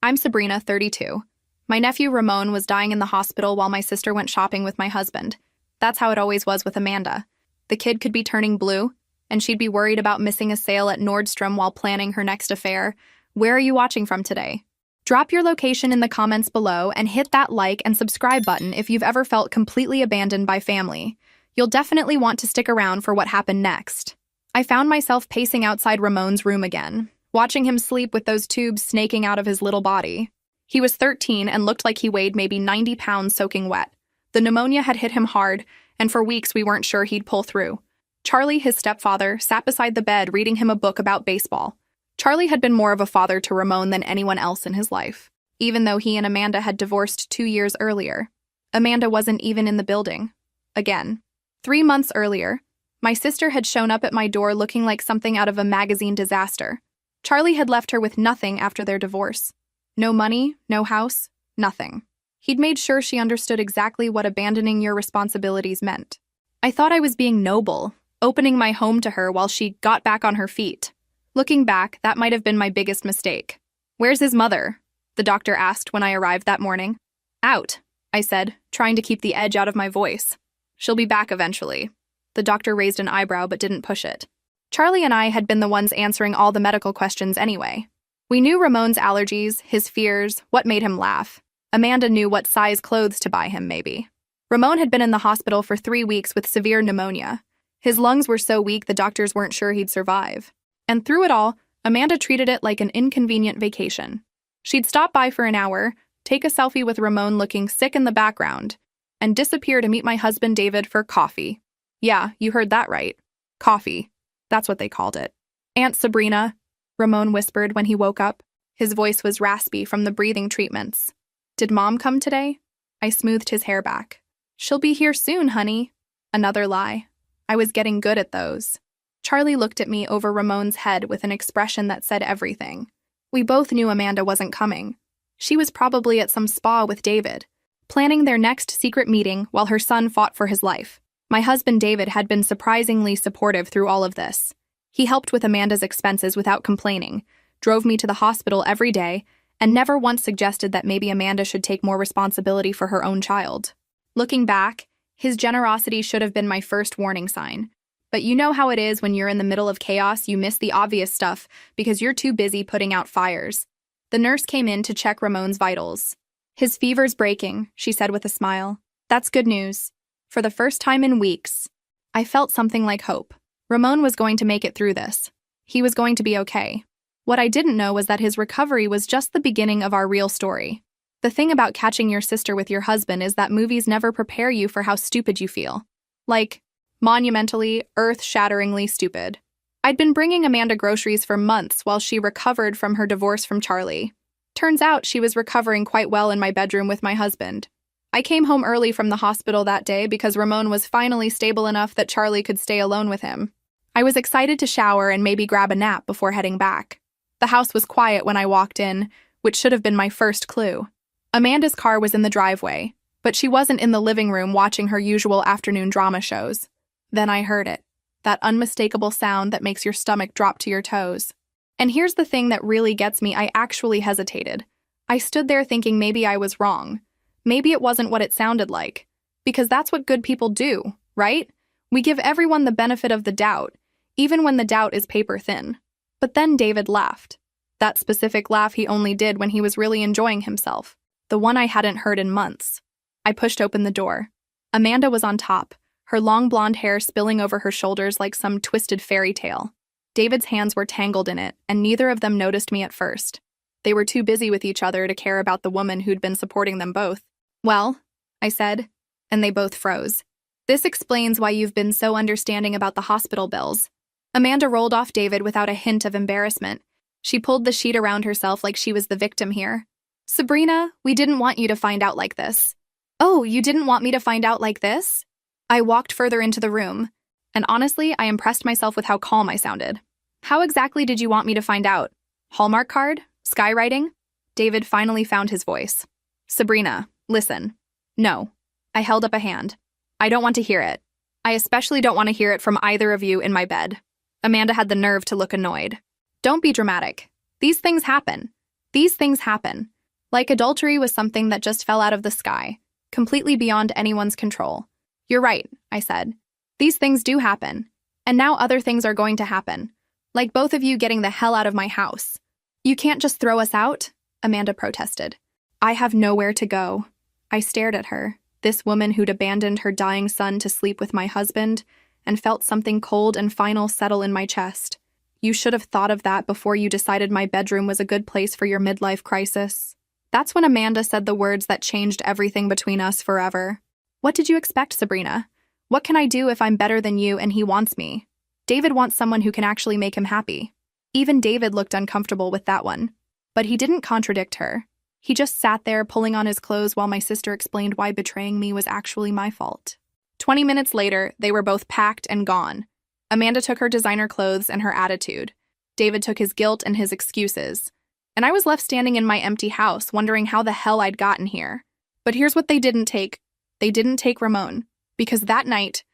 I'm Sabrina, 32. My nephew Ramon was dying in the hospital while my sister went shopping with my husband. That's how it always was with Amanda. The kid could be turning blue, and she'd be worried about missing a sale at Nordstrom while planning her next affair. Where are you watching from today? Drop your location in the comments below and hit that like and subscribe button if you've ever felt completely abandoned by family. You'll definitely want to stick around for what happened next. I found myself pacing outside Ramon's room again, watching him sleep with those tubes snaking out of his little body. He was 13 and looked like he weighed maybe 90 pounds soaking wet. The pneumonia had hit him hard, and for weeks we weren't sure he'd pull through. Charlie, his stepfather, sat beside the bed reading him a book about baseball. Charlie had been more of a father to Ramon than anyone else in his life, even though he and Amanda had divorced 2 years earlier. Amanda wasn't even in the building. Again. 3 months earlier, my sister had shown up at my door looking like something out of a magazine disaster. Charlie had left her with nothing after their divorce. No money, no house, nothing. He'd made sure she understood exactly what abandoning your responsibilities meant. I thought I was being noble, opening my home to her while she got back on her feet. Looking back, that might have been my biggest mistake. "Where's his mother?" the doctor asked when I arrived that morning. "Out," I said, trying to keep the edge out of my voice. "She'll be back eventually." The doctor raised an eyebrow but didn't push it. Charlie and I had been the ones answering all the medical questions anyway. We knew Ramon's allergies, his fears, what made him laugh. Amanda knew what size clothes to buy him, maybe. Ramon had been in the hospital for 3 weeks with severe pneumonia. His lungs were so weak the doctors weren't sure he'd survive. And through it all, Amanda treated it like an inconvenient vacation. She'd stop by for an hour, take a selfie with Ramon looking sick in the background, and disappear to meet my husband David for coffee. Yeah, you heard that right. Coffee. That's what they called it. "Aunt Sabrina," Ramon whispered when he woke up. His voice was raspy from the breathing treatments. "Did Mom come today?" I smoothed his hair back. "She'll be here soon, honey." Another lie. I was getting good at those. Charlie looked at me over Ramon's head with an expression that said everything. We both knew Amanda wasn't coming. She was probably at some spa with David, planning their next secret meeting while her son fought for his life. My husband David had been surprisingly supportive through all of this. He helped with Amanda's expenses without complaining, drove me to the hospital every day, and never once suggested that maybe Amanda should take more responsibility for her own child. Looking back, his generosity should have been my first warning sign. But you know how it is when you're in the middle of chaos, you miss the obvious stuff because you're too busy putting out fires. The nurse came in to check Ramon's vitals. "His fever's breaking," she said with a smile. "That's good news." For the first time in weeks, I felt something like hope. Ramon was going to make it through this. He was going to be okay. What I didn't know was that his recovery was just the beginning of our real story. The thing about catching your sister with your husband is that movies never prepare you for how stupid you feel. Like, monumentally, earth-shatteringly stupid. I'd been bringing Amanda groceries for months while she recovered from her divorce from Charlie. Turns out she was recovering quite well in my bedroom with my husband. I came home early from the hospital that day because Ramon was finally stable enough that Charlie could stay alone with him. I was excited to shower and maybe grab a nap before heading back. The house was quiet when I walked in, which should have been my first clue. Amanda's car was in the driveway, but she wasn't in the living room watching her usual afternoon drama shows. Then I heard it, that unmistakable sound that makes your stomach drop to your toes. And here's the thing that really gets me, I actually hesitated. I stood there thinking maybe I was wrong. Maybe it wasn't what it sounded like. Because that's what good people do, right? We give everyone the benefit of the doubt, even when the doubt is paper thin. But then David laughed. That specific laugh he only did when he was really enjoying himself. The one I hadn't heard in months. I pushed open the door. Amanda was on top, her long blonde hair spilling over her shoulders like some twisted fairy tale. David's hands were tangled in it, and neither of them noticed me at first. They were too busy with each other to care about the woman who'd been supporting them both. "Well," I said, and they both froze. "This explains why you've been so understanding about the hospital bills." Amanda rolled off David without a hint of embarrassment. She pulled the sheet around herself like she was the victim here. "Sabrina, we didn't want you to find out like this." "Oh, you didn't want me to find out like this?" I walked further into the room, and honestly, I impressed myself with how calm I sounded. "How exactly did you want me to find out? Hallmark card? Skywriting?" David finally found his voice. "Sabrina, listen." "No." I held up a hand. "I don't want to hear it. I especially don't want to hear it from either of you in my bed." Amanda had the nerve to look annoyed. "Don't be dramatic. These things happen. These things happen. Like adultery was something that just fell out of the sky, completely beyond anyone's control. You're right, I said. These things do happen. And now other things are going to happen. Like both of you getting the hell out of my house. You can't just throw us out, Amanda protested. I have nowhere to go. I stared at her, this woman who'd abandoned her dying son to sleep with my husband, and felt something cold and final settle in my chest. You should have thought of that before you decided my bedroom was a good place for your midlife crisis. That's when Amanda said the words that changed everything between us forever. What did you expect, Sabrina? What can I do if I'm better than you and he wants me? David wants someone who can actually make him happy. Even David looked uncomfortable with that one. But he didn't contradict her. He just sat there pulling on his clothes while my sister explained why betraying me was actually my fault. 20 minutes later, they were both packed and gone. Amanda took her designer clothes and her attitude. David took his guilt and his excuses. And I was left standing in my empty house, wondering how the hell I'd gotten here. But here's what they didn't take. They didn't take Ramon. Because that night,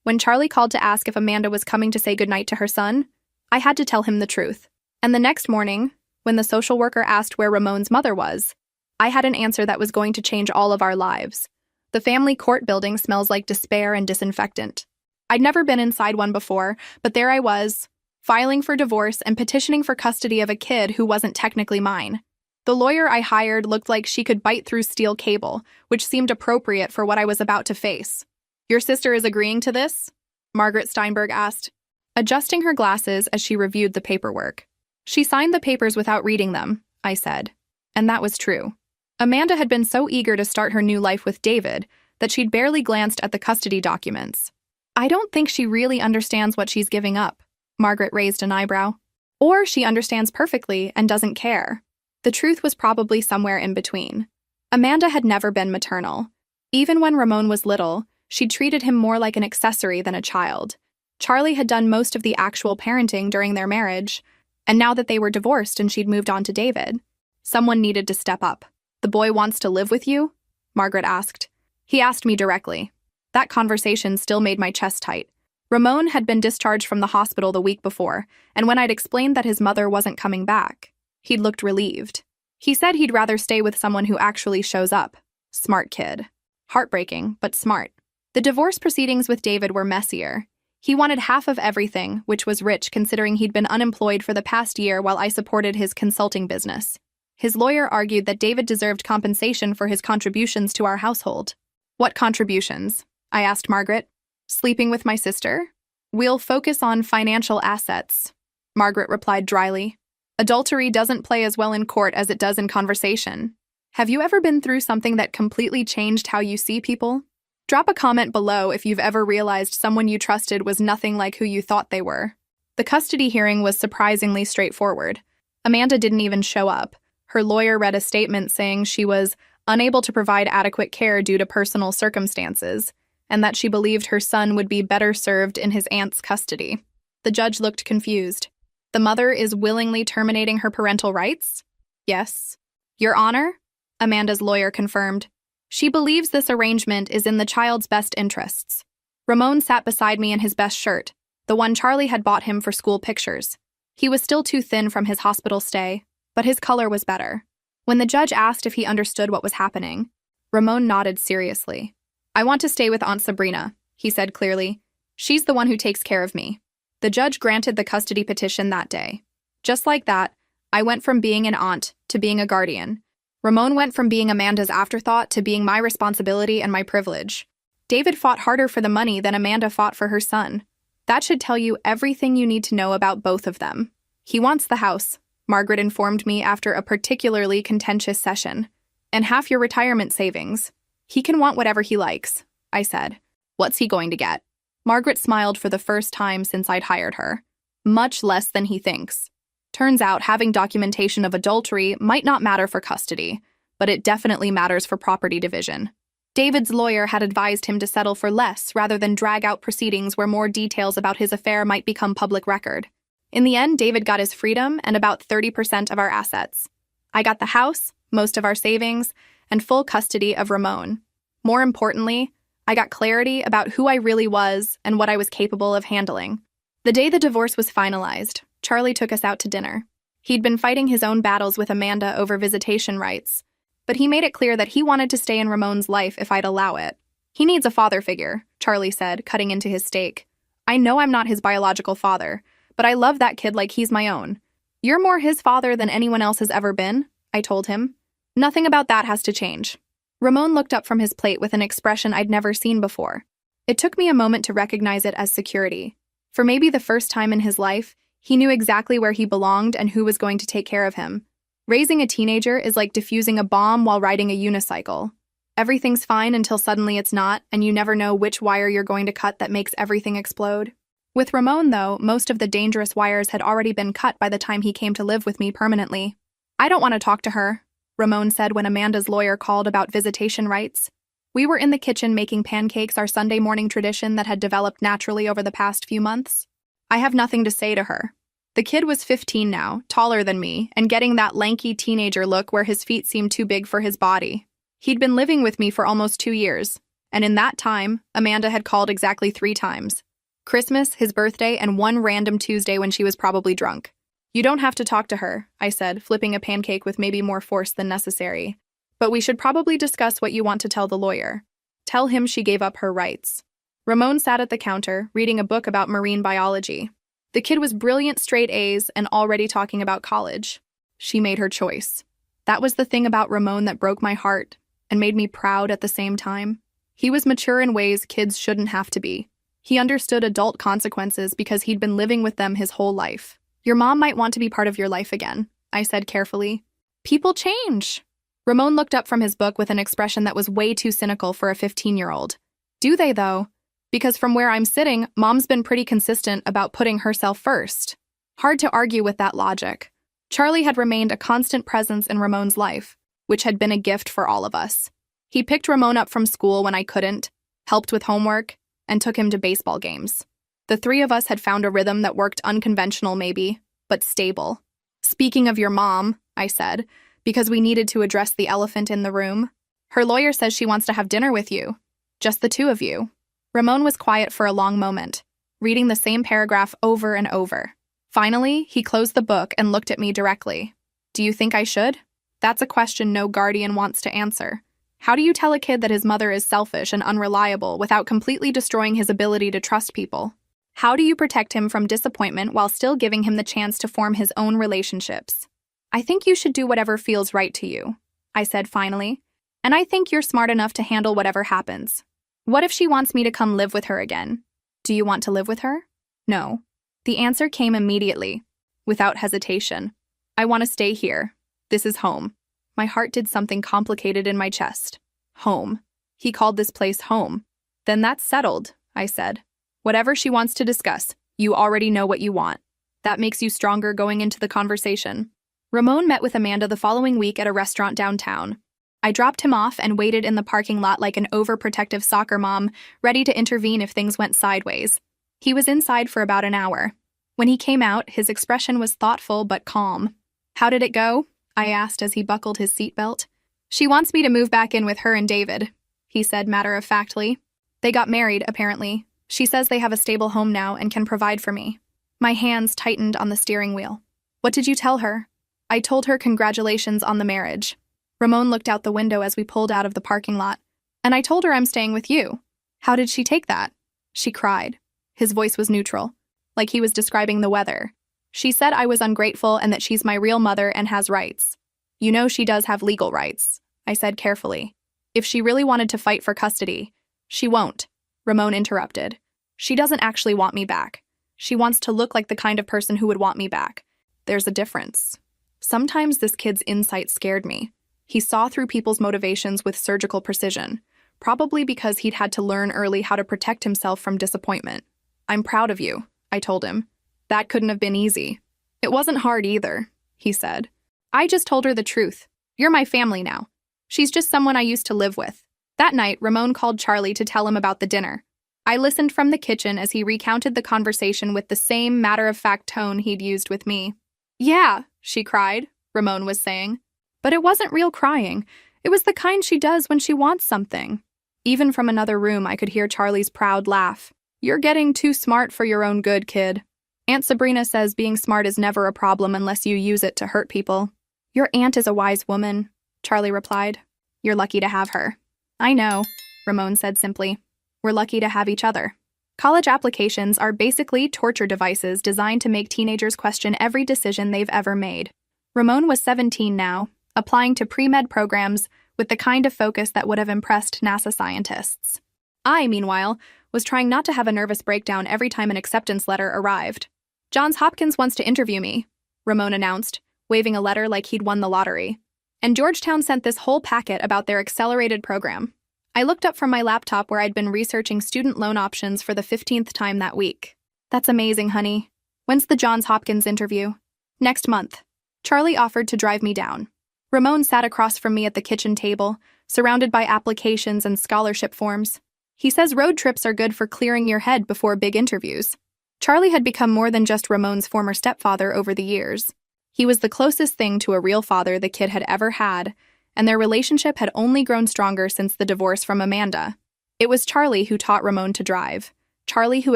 when Charlie called to ask if Amanda was coming to say goodnight to her son, I had to tell him the truth. And the next morning, when the social worker asked where Ramon's mother was, I had an answer that was going to change all of our lives. The family court building smells like despair and disinfectant. I'd never been inside one before, but there I was, filing for divorce and petitioning for custody of a kid who wasn't technically mine. The lawyer I hired looked like she could bite through steel cable, which seemed appropriate for what I was about to face. Your sister is agreeing to this? Margaret Steinberg asked, adjusting her glasses as she reviewed the paperwork. She signed the papers without reading them, I said. And that was true. Amanda had been so eager to start her new life with David that she'd barely glanced at the custody documents. I don't think she really understands what she's giving up, Margaret raised an eyebrow. Or she understands perfectly and doesn't care. The truth was probably somewhere in between. Amanda had never been maternal. Even when Ramon was little, she treated him more like an accessory than a child. Charlie had done most of the actual parenting during their marriage, and now that they were divorced and she'd moved on to David, someone needed to step up. The boy wants to live with you? Margaret asked. He asked me directly. That conversation still made my chest tight. Ramon had been discharged from the hospital the week before, and when I'd explained that his mother wasn't coming back, he'd looked relieved. He said he'd rather stay with someone who actually shows up. Smart kid. Heartbreaking, but smart. The divorce proceedings with David were messier. He wanted half of everything, which was rich considering he'd been unemployed for the past year while I supported his consulting business. His lawyer argued that David deserved compensation for his contributions to our household. What contributions? I asked Margaret. Sleeping with my sister? We'll focus on financial assets, Margaret replied dryly. Adultery doesn't play as well in court as it does in conversation. Have you ever been through something that completely changed how you see people? Drop a comment below if you've ever realized someone you trusted was nothing like who you thought they were. The custody hearing was surprisingly straightforward. Amanda didn't even show up. Her lawyer read a statement saying she was unable to provide adequate care due to personal circumstances, and that she believed her son would be better served in his aunt's custody. The judge looked confused. The mother is willingly terminating her parental rights? Yes. Your Honor? Amanda's lawyer confirmed. She believes this arrangement is in the child's best interests. Ramon sat beside me in his best shirt, the one Charlie had bought him for school pictures. He was still too thin from his hospital stay, but his color was better. When the judge asked if he understood what was happening, Ramon nodded seriously. I want to stay with Aunt Sabrina, he said clearly. She's the one who takes care of me. The judge granted the custody petition that day. Just like that, I went from being an aunt to being a guardian. Ramon went from being Amanda's afterthought to being my responsibility and my privilege. David fought harder for the money than Amanda fought for her son. That should tell you everything you need to know about both of them. He wants the house, Margaret informed me after a particularly contentious session, and half your retirement savings. He can want whatever he likes, I said. What's he going to get? Margaret smiled for the first time since I'd hired her. Much less than he thinks. Turns out having documentation of adultery might not matter for custody, but it definitely matters for property division. David's lawyer had advised him to settle for less rather than drag out proceedings where more details about his affair might become public record. In the end, David got his freedom and about 30% of our assets. I got the house, most of our savings, and full custody of Ramon. More importantly, I got clarity about who I really was and what I was capable of handling. The day the divorce was finalized, Charlie took us out to dinner. He'd been fighting his own battles with Amanda over visitation rights, but he made it clear that he wanted to stay in Ramon's life if I'd allow it. He needs a father figure, Charlie said, cutting into his steak. I know I'm not his biological father, but I love that kid like he's my own. You're more his father than anyone else has ever been, I told him. Nothing about that has to change. Ramon looked up from his plate with an expression I'd never seen before. It took me a moment to recognize it as security. For maybe the first time in his life, he knew exactly where he belonged and who was going to take care of him. Raising a teenager is like defusing a bomb while riding a unicycle. Everything's fine until suddenly it's not, and you never know which wire you're going to cut that makes everything explode. With Ramon, though, most of the dangerous wires had already been cut by the time he came to live with me permanently. I don't want to talk to her, Ramon said when Amanda's lawyer called about visitation rights. We were in the kitchen making pancakes, our Sunday morning tradition that had developed naturally over the past few months. I have nothing to say to her. The kid was 15 now, taller than me, and getting that lanky teenager look where his feet seemed too big for his body. He'd been living with me for almost 2 years, and in that time, Amanda had called exactly 3 times. Christmas, his birthday, and one random Tuesday when she was probably drunk. You don't have to talk to her, I said, flipping a pancake with maybe more force than necessary. But we should probably discuss what you want to tell the lawyer. Tell him she gave up her rights. Ramon sat at the counter, reading a book about marine biology. The kid was brilliant straight A's and already talking about college. She made her choice. That was the thing about Ramon that broke my heart and made me proud at the same time. He was mature in ways kids shouldn't have to be. He understood adult consequences because he'd been living with them his whole life. Your mom might want to be part of your life again, I said carefully. People change. Ramon looked up from his book with an expression that was way too cynical for a 15-year-old. Do they, though? Because from where I'm sitting, Mom's been pretty consistent about putting herself first. Hard to argue with that logic. Charlie had remained a constant presence in Ramon's life, which had been a gift for all of us. He picked Ramon up from school when I couldn't, helped with homework, and took him to baseball games. The 3 of us had found a rhythm that worked unconventional maybe, but stable. Speaking of your mom, I said, because we needed to address the elephant in the room. Her lawyer says she wants to have dinner with you. Just the 2 of you. Ramon was quiet for a long moment, reading the same paragraph over and over. Finally, he closed the book and looked at me directly. Do you think I should? That's a question no guardian wants to answer. How do you tell a kid that his mother is selfish and unreliable without completely destroying his ability to trust people? How do you protect him from disappointment while still giving him the chance to form his own relationships? I think you should do whatever feels right to you, I said finally, and I think you're smart enough to handle whatever happens. What if she wants me to come live with her again? Do you want to live with her? No. The answer came immediately, without hesitation. I want to stay here. This is home. My heart did something complicated in my chest. Home. He called this place home. Then that's settled, I said. Whatever she wants to discuss, you already know what you want. That makes you stronger going into the conversation. Ramon met with Amanda the following week at a restaurant downtown. I dropped him off and waited in the parking lot like an overprotective soccer mom, ready to intervene if things went sideways. He was inside for about an hour. When he came out, his expression was thoughtful but calm. How did it go? I asked as he buckled his seatbelt. She wants me to move back in with her and David, he said matter-of-factly. They got married, apparently. She says they have a stable home now and can provide for me. My hands tightened on the steering wheel. What did you tell her? I told her congratulations on the marriage. Ramon looked out the window as we pulled out of the parking lot. And I told her I'm staying with you. How did she take that? She cried. His voice was neutral, like he was describing the weather. She said I was ungrateful and that she's my real mother and has rights. You know she does have legal rights, I said carefully. If she really wanted to fight for custody, she won't, Ramon interrupted. She doesn't actually want me back. She wants to look like the kind of person who would want me back. There's a difference. Sometimes this kid's insight scared me. He saw through people's motivations with surgical precision, probably because he'd had to learn early how to protect himself from disappointment. I'm proud of you, I told him. That couldn't have been easy. It wasn't hard either, he said. I just told her the truth. You're my family now. She's just someone I used to live with. That night, Ramon called Charlie to tell him about the dinner. I listened from the kitchen as he recounted the conversation with the same matter-of-fact tone he'd used with me. Yeah, she cried, Ramon was saying. But it wasn't real crying. It was the kind she does when she wants something. Even from another room, I could hear Charlie's proud laugh. You're getting too smart for your own good, kid. Aunt Sabrina says being smart is never a problem unless you use it to hurt people. Your aunt is a wise woman, Charlie replied. You're lucky to have her. I know, Ramon said simply. We're lucky to have each other. College applications are basically torture devices designed to make teenagers question every decision they've ever made. Ramon was 17 now, applying to pre-med programs with the kind of focus that would have impressed NASA scientists. I, meanwhile, was trying not to have a nervous breakdown every time an acceptance letter arrived. Johns Hopkins wants to interview me, Ramon announced, waving a letter like he'd won the lottery. And Georgetown sent this whole packet about their accelerated program. I looked up from my laptop where I'd been researching student loan options for the 15th time that week. That's amazing, honey. When's the Johns Hopkins interview? Next month. Charlie offered to drive me down. Ramon sat across from me at the kitchen table, surrounded by applications and scholarship forms. He says road trips are good for clearing your head before big interviews. Charlie had become more than just Ramon's former stepfather over the years. He was the closest thing to a real father the kid had ever had, and their relationship had only grown stronger since the divorce from Amanda. It was Charlie who taught Ramon to drive, Charlie who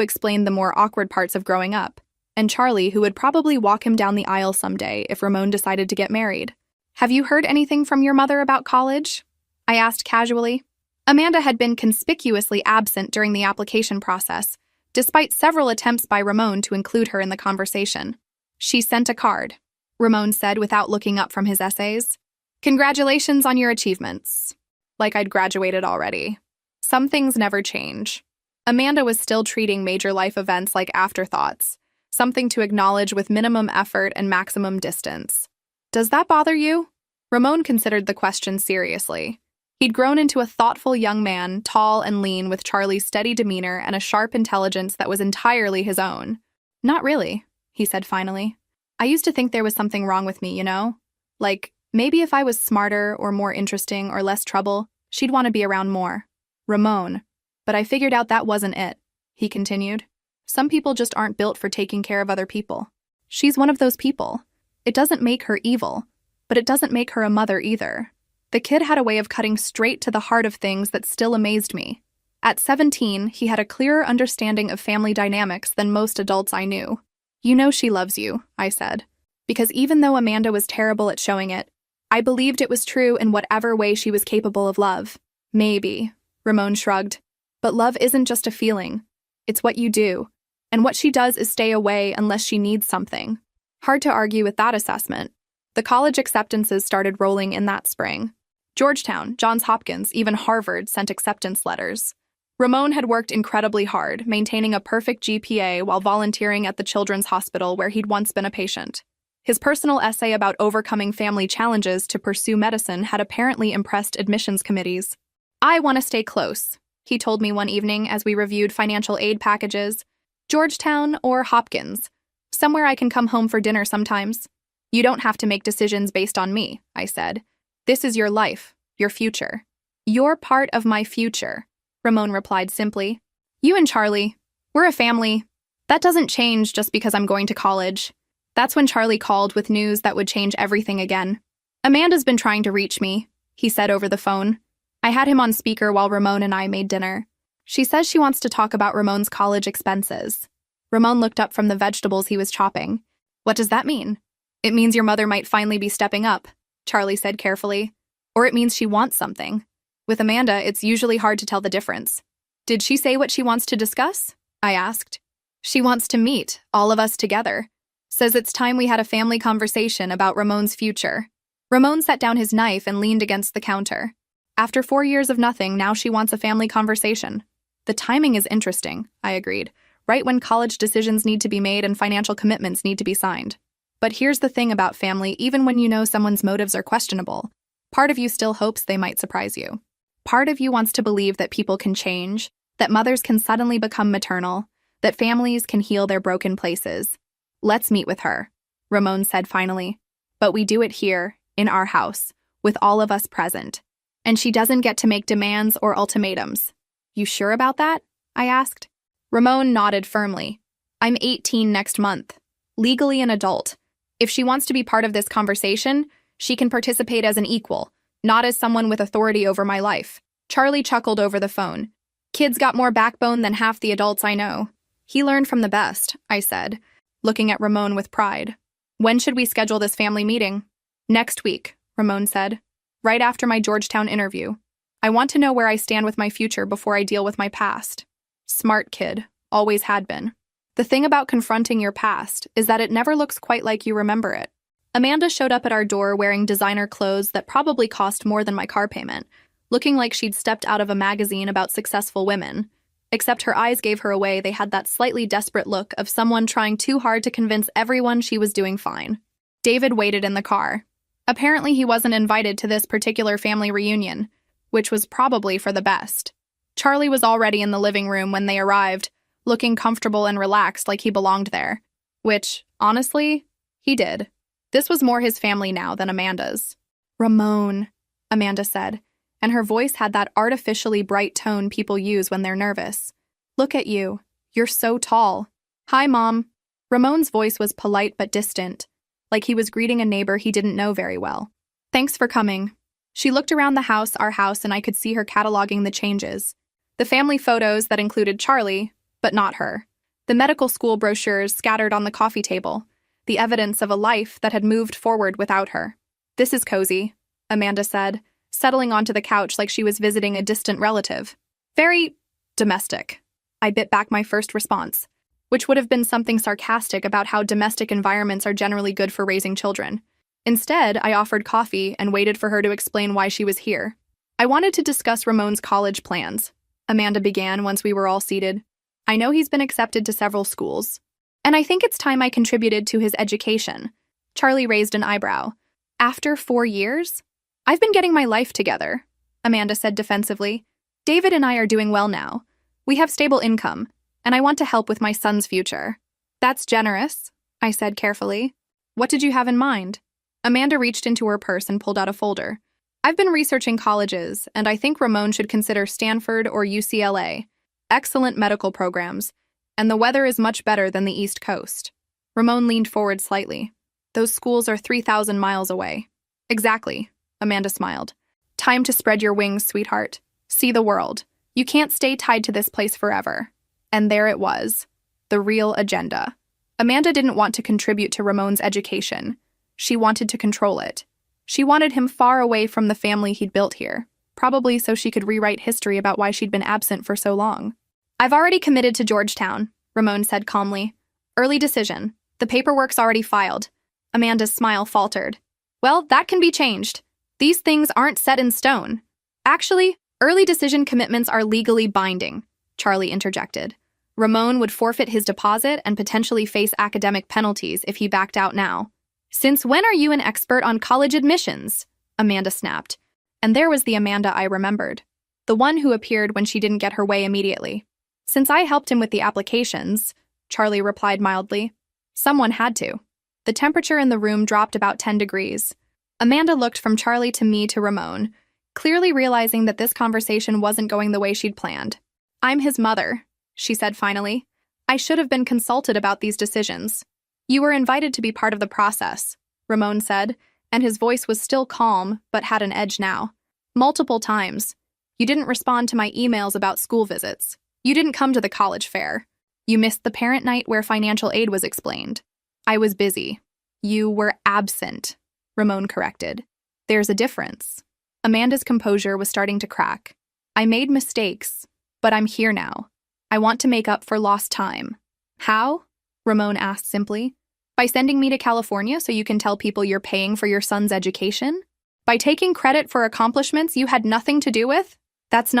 explained the more awkward parts of growing up, and Charlie who would probably walk him down the aisle someday if Ramon decided to get married. Have you heard anything from your mother about college? I asked casually. Amanda had been conspicuously absent during the application process, despite several attempts by Ramon to include her in the conversation. She sent a card, Ramon said without looking up from his essays. Congratulations on your achievements. Like I'd graduated already. Some things never change. Amanda was still treating major life events like afterthoughts, something to acknowledge with minimum effort and maximum distance. Does that bother you? Ramon considered the question seriously. He'd grown into a thoughtful young man, tall and lean, with Charlie's steady demeanor and a sharp intelligence that was entirely his own. Not really, he said finally. I used to think there was something wrong with me, you know? Like, maybe if I was smarter or more interesting or less trouble, she'd want to be around more. Ramon. But I figured out that wasn't it, he continued. Some people just aren't built for taking care of other people. She's one of those people. It doesn't make her evil, but it doesn't make her a mother either. The kid had a way of cutting straight to the heart of things that still amazed me. At 17, he had a clearer understanding of family dynamics than most adults I knew. You know she loves you, I said. Because even though Amanda was terrible at showing it, I believed it was true in whatever way she was capable of love. Maybe, Ramon shrugged. But love isn't just a feeling. It's what you do. And what she does is stay away unless she needs something. Hard to argue with that assessment. The college acceptances started rolling in that spring. Georgetown, Johns Hopkins, even Harvard sent acceptance letters. Ramon had worked incredibly hard, maintaining a perfect GPA while volunteering at the Children's Hospital where he'd once been a patient. His personal essay about overcoming family challenges to pursue medicine had apparently impressed admissions committees. I want to stay close, he told me one evening as we reviewed financial aid packages. Georgetown or Hopkins. Somewhere I can come home for dinner sometimes. You don't have to make decisions based on me, I said. This is your life, your future. You're part of my future, Ramon replied simply. You and Charlie, we're a family. That doesn't change just because I'm going to college. That's when Charlie called with news that would change everything again. Amanda's been trying to reach me, he said over the phone. I had him on speaker while Ramon and I made dinner. She says she wants to talk about Ramon's college expenses. Ramon looked up from the vegetables he was chopping. What does that mean? It means your mother might finally be stepping up, Charlie said carefully. Or it means she wants something. With Amanda, it's usually hard to tell the difference. Did she say what she wants to discuss? I asked. She wants to meet, all of us together. Says it's time we had a family conversation about Ramon's future. Ramon set down his knife and leaned against the counter. After 4 years of nothing, now she wants a family conversation. The timing is interesting, I agreed, right when college decisions need to be made and financial commitments need to be signed. But here's the thing about family, even when you know someone's motives are questionable, part of you still hopes they might surprise you. Part of you wants to believe that people can change, that mothers can suddenly become maternal, that families can heal their broken places. Let's meet with her, Ramon said finally. But we do it here, in our house, with all of us present. And she doesn't get to make demands or ultimatums. You sure about that? I asked. Ramon nodded firmly. I'm 18 next month, legally an adult. If she wants to be part of this conversation, she can participate as an equal, not as someone with authority over my life. Charlie chuckled over the phone. Kids got more backbone than half the adults I know. He learned from the best, I said. looking at Ramon with pride. When should we schedule this family meeting? Next week, Ramon said. Right after my Georgetown interview. I want to know where I stand with my future before I deal with my past. Smart kid, always had been. The thing about confronting your past is that it never looks quite like you remember it. Amanda showed up at our door wearing designer clothes that probably cost more than my car payment, looking like she'd stepped out of a magazine about successful women. Except her eyes gave her away. They had that slightly desperate look of someone trying too hard to convince everyone she was doing fine. David waited in the car. Apparently he wasn't invited to this particular family reunion, which was probably for the best. Charlie was already in the living room when they arrived, looking comfortable and relaxed like he belonged there. Which, honestly, he did. This was more his family now than Amanda's. Ramon, Amanda said, and her voice had that artificially bright tone people use when they're nervous. Look at you. You're so tall. Hi, Mom. Ramon's voice was polite but distant, like he was greeting a neighbor he didn't know very well. Thanks for coming. She looked around the house, our house, and I could see her cataloging the changes. The family photos that included Charlie, but not her. The medical school brochures scattered on the coffee table, the evidence of a life that had moved forward without her. This is cozy, Amanda said, settling onto the couch like she was visiting a distant relative. Very domestic. I bit back my first response, which would have been something sarcastic about how domestic environments are generally good for raising children. Instead, I offered coffee and waited for her to explain why she was here. I wanted to discuss Ramon's college plans, Amanda began once we were all seated. I know he's been accepted to several schools, and I think it's time I contributed to his education. Charlie raised an eyebrow. After 4 years? I've been getting my life together, Amanda said defensively. David and I are doing well now. We have stable income, and I want to help with my son's future. That's generous, I said carefully. What did you have in mind? Amanda reached into her purse and pulled out a folder. I've been researching colleges, and I think Ramon should consider Stanford or UCLA. Excellent medical programs, and the weather is much better than the East Coast. Ramon leaned forward slightly. Those schools are 3,000 miles away. Exactly, Amanda smiled. Time to spread your wings, sweetheart. See the world. You can't stay tied to this place forever. And there it was. The real agenda. Amanda didn't want to contribute to Ramon's education. She wanted to control it. She wanted him far away from the family he'd built here, probably so she could rewrite history about why she'd been absent for so long. I've already committed to Georgetown, Ramon said calmly. Early decision. The paperwork's already filed. Amanda's smile faltered. Well, that can be changed. These things aren't set in stone. Actually, early decision commitments are legally binding, Charlie interjected. Ramon would forfeit his deposit and potentially face academic penalties if he backed out now. Since when are you an expert on college admissions? Amanda snapped. And there was the Amanda I remembered. The one who appeared when she didn't get her way immediately. Since I helped him with the applications, Charlie replied mildly. Someone had to. The temperature in the room dropped about 10 degrees. Amanda looked from Charlie to me to Ramon, clearly realizing that this conversation wasn't going the way she'd planned. I'm his mother, she said finally. I should have been consulted about these decisions. You were invited to be part of the process, Ramon said, and his voice was still calm but had an edge now. Multiple times. You didn't respond to my emails about school visits. You didn't come to the college fair. You missed the parent night where financial aid was explained. I was busy. You were absent, Ramon corrected. There's a difference. Amanda's composure was starting to crack. I made mistakes, but I'm here now. I want to make up for lost time. How? Ramon asked simply. By sending me to California so you can tell people you're paying for your son's education? By taking credit for accomplishments you had nothing to do with? That's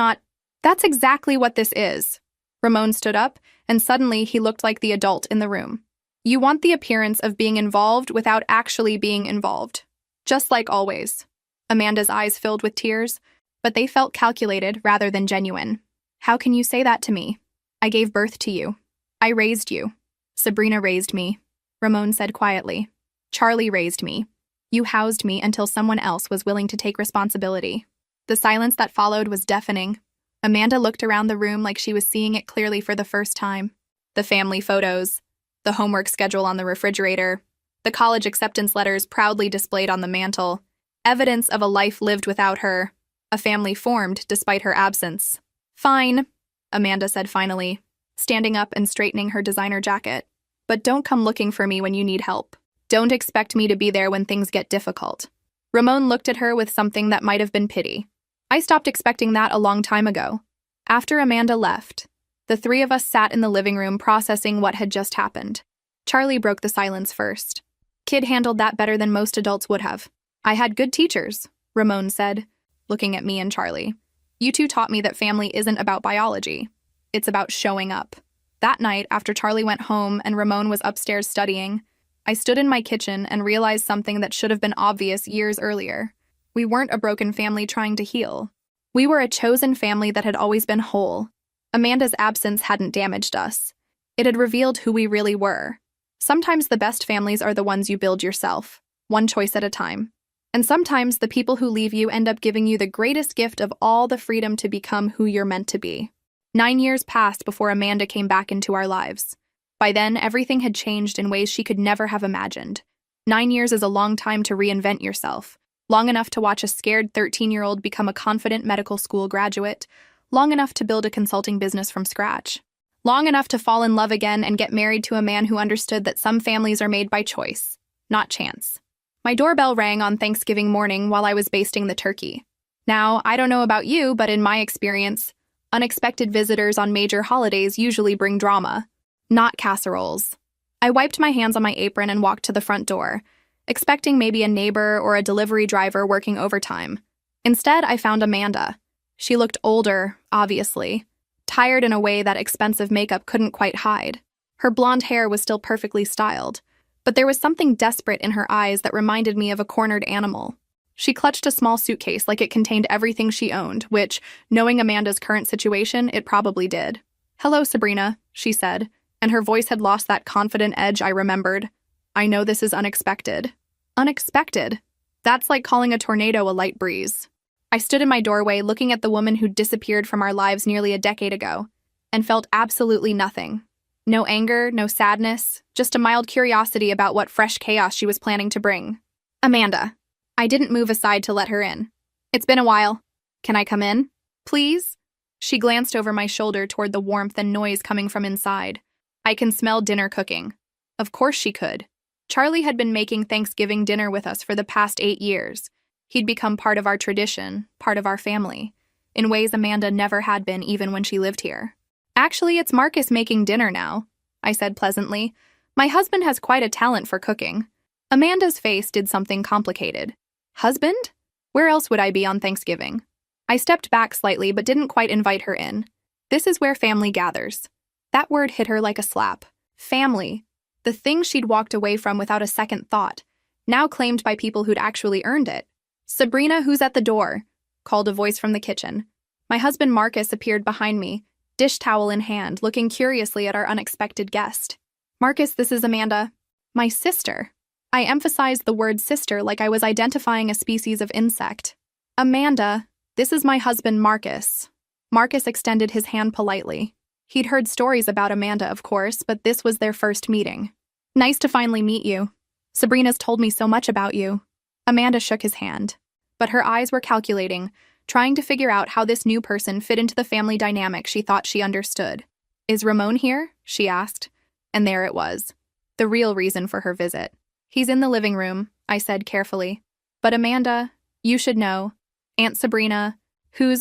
exactly what this is. Ramon stood up, and suddenly he looked like the adult in the room. You want the appearance of being involved without actually being involved. Just like always. Amanda's eyes filled with tears, but they felt calculated rather than genuine. How can you say that to me? I gave birth to you. I raised you. Sabrina raised me, Ramon said quietly. Charlie raised me. You housed me until someone else was willing to take responsibility. The silence that followed was deafening. Amanda looked around the room like she was seeing it clearly for the first time. The family photos, the homework schedule on the refrigerator, the college acceptance letters proudly displayed on the mantel, evidence of a life lived without her, a family formed despite her absence. Fine, Amanda said finally, standing up and straightening her designer jacket. but don't come looking for me when you need help. Don't expect me to be there when things get difficult." Ramon looked at her with something that might have been pity. I stopped expecting that a long time ago. After Amanda left, the three of us sat in the living room processing what had just happened. Charlie broke the silence first. "Kid handled that better than most adults would have. I had good teachers," Ramon said, looking at me and Charlie. "You two taught me that family isn't about biology. It's about showing up." That night, after Charlie went home and Ramon was upstairs studying, I stood in my kitchen and realized something that should have been obvious years earlier. We weren't a broken family trying to heal. We were a chosen family that had always been whole. Amanda's absence hadn't damaged us. It had revealed who we really were. Sometimes the best families are the ones you build yourself, one choice at a time. And sometimes the people who leave you end up giving you the greatest gift of all, the freedom to become who you're meant to be. 9 years passed before Amanda came back into our lives. By then, everything had changed in ways she could never have imagined. 9 years is a long time to reinvent yourself. Long enough to watch a scared 13-year-old become a confident medical school graduate. Long enough to build a consulting business from scratch. Long enough to fall in love again and get married to a man who understood that some families are made by choice, not chance. My doorbell rang on Thanksgiving morning while I was basting the turkey. Now, I don't know about you, but in my experience, unexpected visitors on major holidays usually bring drama, not casseroles. I wiped my hands on my apron and walked to the front door, expecting maybe a neighbor or a delivery driver working overtime. Instead, I found Amanda. She looked older, obviously, tired in a way that expensive makeup couldn't quite hide. Her blonde hair was still perfectly styled, but there was something desperate in her eyes that reminded me of a cornered animal. She clutched a small suitcase like it contained everything she owned, which, knowing Amanda's current situation, it probably did. "Hello, Sabrina," she said, and her voice had lost that confident edge I remembered. "I know this is unexpected." Unexpected? That's like calling a tornado a light breeze. I stood in my doorway looking at the woman who'd disappeared from our lives nearly a decade ago, and felt absolutely nothing. No anger, no sadness, just a mild curiosity about what fresh chaos she was planning to bring. "Amanda." I didn't move aside to let her in. "It's been a while. Can I come in? Please?" She glanced over my shoulder toward the warmth and noise coming from inside. I can smell dinner cooking. Of course she could. Charlie had been making Thanksgiving dinner with us for the past 8 years. He'd become part of our tradition, part of our family, in ways Amanda never had been even when she lived here. "Actually, it's Marcus making dinner now," I said pleasantly. "My husband has quite a talent for cooking." Amanda's face did something complicated. Husband? Where else would I be on Thanksgiving? I stepped back slightly but didn't quite invite her in. This is where family gathers. That word hit her like a slap. Family. The thing she'd walked away from without a second thought, now claimed by people who'd actually earned it. "Sabrina, who's at the door?" called a voice from the kitchen. My husband Marcus appeared behind me, dish towel in hand, looking curiously at our unexpected guest. "Marcus, this is Amanda. My sister." I emphasized the word sister like I was identifying a species of insect. "Amanda, this is my husband Marcus." Marcus extended his hand politely. He'd heard stories about Amanda, of course, but this was their first meeting. "Nice to finally meet you. Sabrina's told me so much about you." Amanda shook his hand, but her eyes were calculating, trying to figure out how this new person fit into the family dynamic she thought she understood. "Is Ramon here?" she asked, and there it was. The real reason for her visit. "He's in the living room," I said carefully. "But Amanda, you should know. Aunt Sabrina,"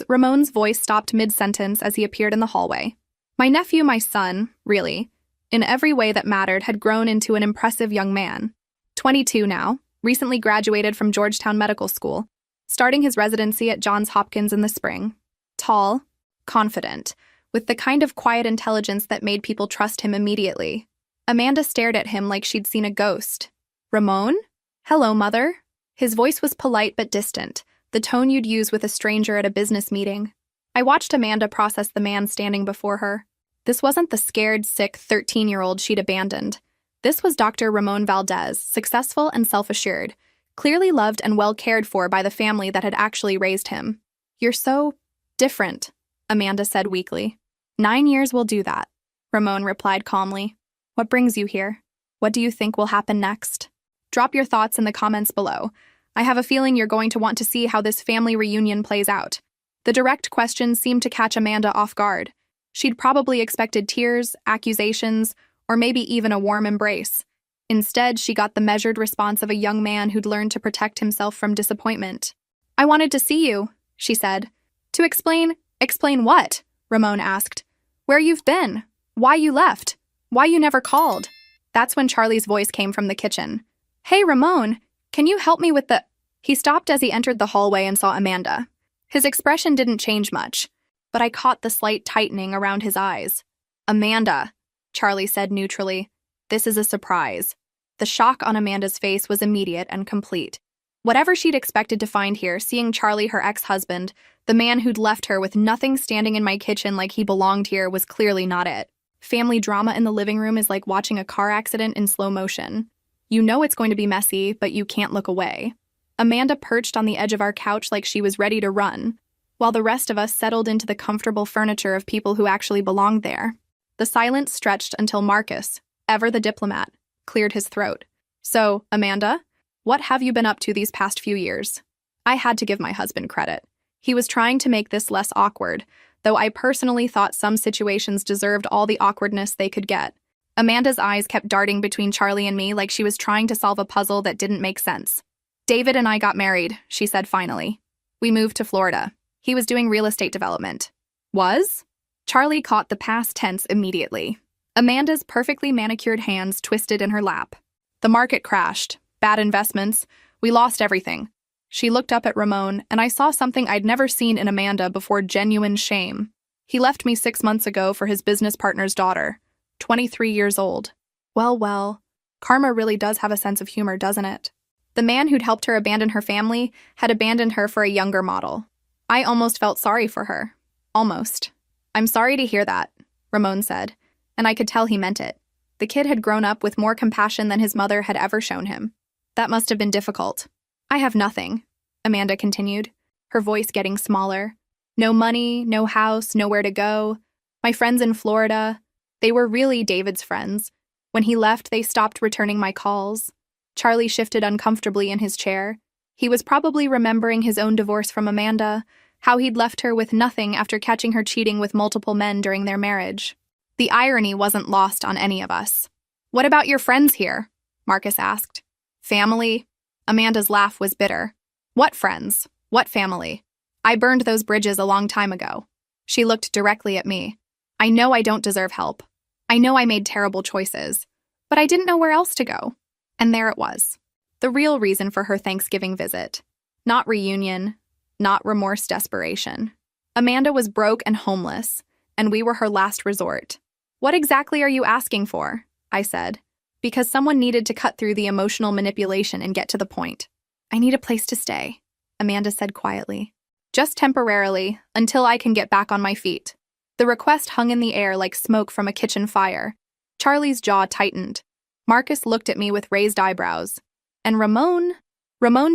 Ramon's voice stopped mid-sentence as he appeared in the hallway. My nephew, my son, really, in every way that mattered, had grown into an impressive young man. 22 now, recently graduated from Georgetown Medical School, starting his residency at Johns Hopkins in the spring. Tall, confident, with the kind of quiet intelligence that made people trust him immediately. Amanda stared at him like she'd seen a ghost. "Ramon? Hello, Mother." His voice was polite but distant, the tone you'd use with a stranger at a business meeting. I watched Amanda process the man standing before her. This wasn't the scared, sick 13-year-old she'd abandoned. This was Dr. Ramon Valdez, successful and self-assured, clearly loved and well cared for by the family that had actually raised him. "You're so different," Amanda said weakly. 9 years will do that," Ramon replied calmly. "What brings you here? What do you think will happen next? Drop your thoughts in the comments below. I have a feeling you're going to want to see how this family reunion plays out." The direct question seemed to catch Amanda off guard. She'd probably expected tears, accusations, or maybe even a warm embrace. Instead, she got the measured response of a young man who'd learned to protect himself from disappointment. "I wanted to see you," she said. "To explain." "Explain what?" Ramon asked. "Where you've been. Why you left. Why you never called." That's when Charlie's voice came from the kitchen. "Hey, Ramon, can you help me with the—" He stopped as he entered the hallway and saw Amanda. His expression didn't change much, but I caught the slight tightening around his eyes. "Amanda," Charlie said neutrally. "This is a surprise." The shock on Amanda's face was immediate and complete. Whatever she'd expected to find here, seeing Charlie, her ex-husband, the man who'd left her with nothing standing in my kitchen like he belonged here, was clearly not it. Family drama in the living room is like watching a car accident in slow motion. You know it's going to be messy, but you can't look away. Amanda perched on the edge of our couch like she was ready to run, while the rest of us settled into the comfortable furniture of people who actually belonged there. The silence stretched until Marcus, ever the diplomat, cleared his throat. "So, Amanda, what have you been up to these past few years?" I had to give my husband credit. He was trying to make this less awkward, though I personally thought some situations deserved all the awkwardness they could get. Amanda's eyes kept darting between Charlie and me like she was trying to solve a puzzle that didn't make sense. "David and I got married," she said finally. "We moved to Florida. He was doing real estate development." "Was?" Charlie caught the past tense immediately. Amanda's perfectly manicured hands twisted in her lap. "The market crashed. Bad investments. We lost everything." She looked up at Ramon, and I saw something I'd never seen in Amanda before: genuine shame. "He left me 6 months ago for his business partner's daughter, 23 years old." Well, karma really does have a sense of humor, doesn't it? The man who'd helped her abandon her family had abandoned her for a younger model. I almost felt sorry for her. Almost. "I'm sorry to hear that," Ramon said, and I could tell he meant it. The kid had grown up with more compassion than his mother had ever shown him. That must have been difficult. "I have nothing," Amanda continued, her voice getting smaller. "No money, no house, nowhere to go. My friends in Florida, they were really David's friends. When he left, they stopped returning my calls." Charlie shifted uncomfortably in his chair. He was probably remembering his own divorce from Amanda, how he'd left her with nothing after catching her cheating with multiple men during their marriage. The irony wasn't lost on any of us. "What about your friends here?" Marcus asked. "Family?" Amanda's laugh was bitter. "What friends? What family? I burned those bridges a long time ago." She looked directly at me. "I know I don't deserve help. I know I made terrible choices, but I didn't know where else to go." And there it was. The real reason for her Thanksgiving visit. Not reunion, not remorse, desperation. Amanda was broke and homeless, and we were her last resort. "What exactly are you asking for?" I said, because someone needed to cut through the emotional manipulation and get to the point. "I need a place to stay," Amanda said quietly. "Just temporarily, until I can get back on my feet." The request hung in the air like smoke from a kitchen fire. Charlie's jaw tightened. Marcus looked at me with raised eyebrows. And Ramon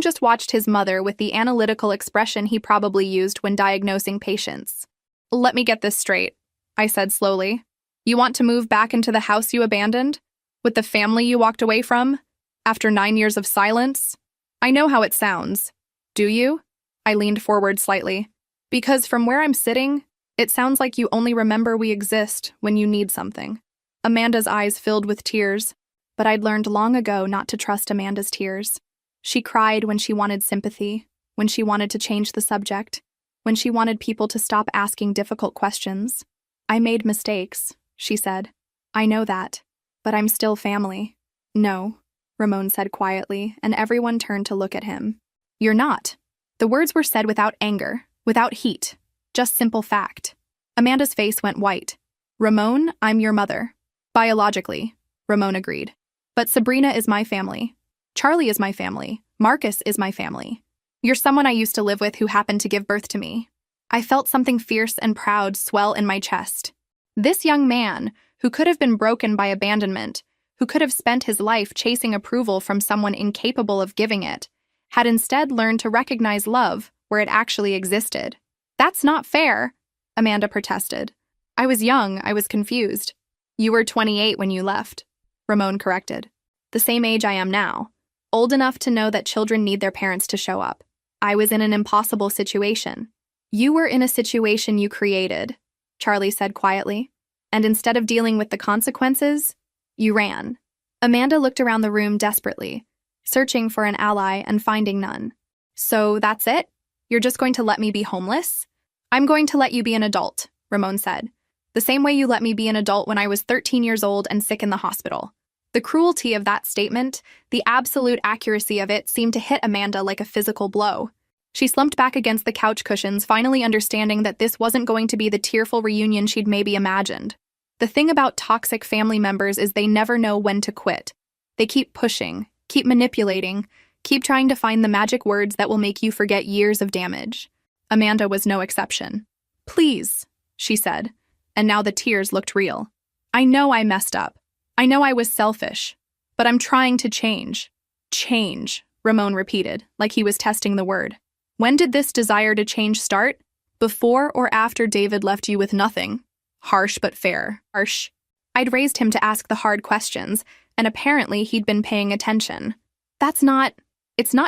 just watched his mother with the analytical expression he probably used when diagnosing patients. "Let me get this straight," I said slowly. "You want to move back into the house you abandoned? With the family you walked away from? After 9 years of silence? I know how it sounds. Do you?" I leaned forward slightly. "Because from where I'm sitting, it sounds like you only remember we exist when you need something." Amanda's eyes filled with tears, but I'd learned long ago not to trust Amanda's tears. She cried when she wanted sympathy, when she wanted to change the subject, when she wanted people to stop asking difficult questions. "I made mistakes," she said. "I know that, but I'm still family." "No," Ramon said quietly, and everyone turned to look at him. "You're not." The words were said without anger, without heat, just simple fact. Amanda's face went white. "Ramon, I'm your mother." "Biologically," Ramon agreed. "But Sabrina is my family. Charlie is my family. Marcus is my family. You're someone I used to live with who happened to give birth to me." I felt something fierce and proud swell in my chest. This young man, who could have been broken by abandonment, who could have spent his life chasing approval from someone incapable of giving it, had instead learned to recognize love where it actually existed. "That's not fair," Amanda protested. "I was young, I was confused." "You were 28 when you left," Ramon corrected. "The same age I am now. Old enough to know that children need their parents to show up. I was in an impossible situation." "You were in a situation you created," Charlie said quietly. "And instead of dealing with the consequences, You ran. Amanda looked around the room desperately, searching for an ally and finding none. So that's it? You're just going to let me be homeless? I'm going to let you be an adult, Ramon said. The same way you let me be an adult when I was 13 years old and sick in the hospital. The cruelty of that statement, the absolute accuracy of it, seemed to hit Amanda like a physical blow. She slumped back against the couch cushions, finally understanding that this wasn't going to be the tearful reunion she'd maybe imagined. The thing about toxic family members is they never know when to quit. They keep pushing, keep manipulating, keep trying to find the magic words that will make you forget years of damage. Amanda was no exception. Please, she said, and now the tears looked real. I know I messed up. I know I was selfish, but I'm trying to change. Change, Ramon repeated, like he was testing the word. When did this desire to change start? Before or after David left you with nothing? Harsh but fair. Harsh. I'd raised him to ask the hard questions, and apparently he'd been paying attention. It's not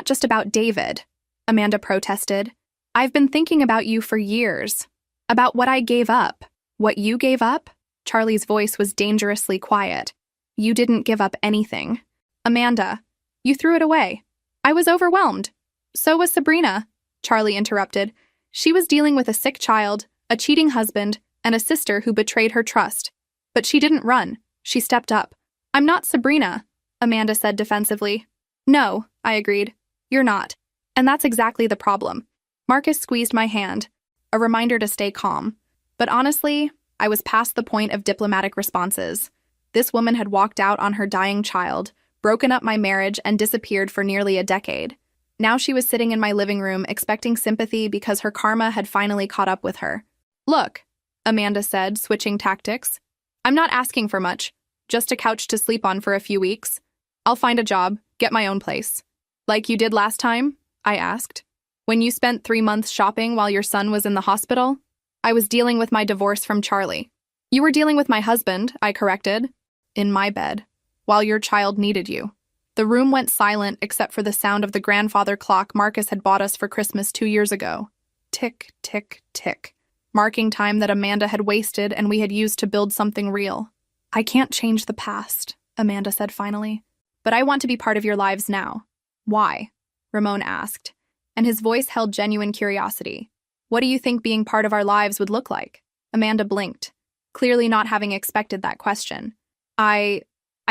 just about David, Amanda protested. I've been thinking about you for years. About what I gave up. What you gave up? Charlie's voice was dangerously quiet. You didn't give up anything. Amanda, you threw it away. I was overwhelmed. So was Sabrina, Charlie interrupted. She was dealing with a sick child, a cheating husband, and a sister who betrayed her trust. But she didn't run. She stepped up. I'm not Sabrina, Amanda said defensively. No, I agreed. You're not. And that's exactly the problem. Marcus squeezed my hand, a reminder to stay calm. But honestly, I was past the point of diplomatic responses. This woman had walked out on her dying child, broken up my marriage, and disappeared for nearly a decade. Now she was sitting in my living room expecting sympathy because her karma had finally caught up with her. Look, Amanda said, switching tactics. I'm not asking for much, just a couch to sleep on for a few weeks. I'll find a job, get my own place. Like you did last time? I asked. When you spent 3 months shopping while your son was in the hospital? I was dealing with my divorce from Charlie. You were dealing with my husband, I corrected. In my bed, while your child needed you. The room went silent except for the sound of the grandfather clock Marcus had bought us for Christmas 2 years ago. Tick, tick, tick. Marking time that Amanda had wasted and we had used to build something real. I can't change the past, Amanda said finally. But I want to be part of your lives now. Why? Ramon asked, and his voice held genuine curiosity. What do you think being part of our lives would look like? Amanda blinked, clearly not having expected that question. I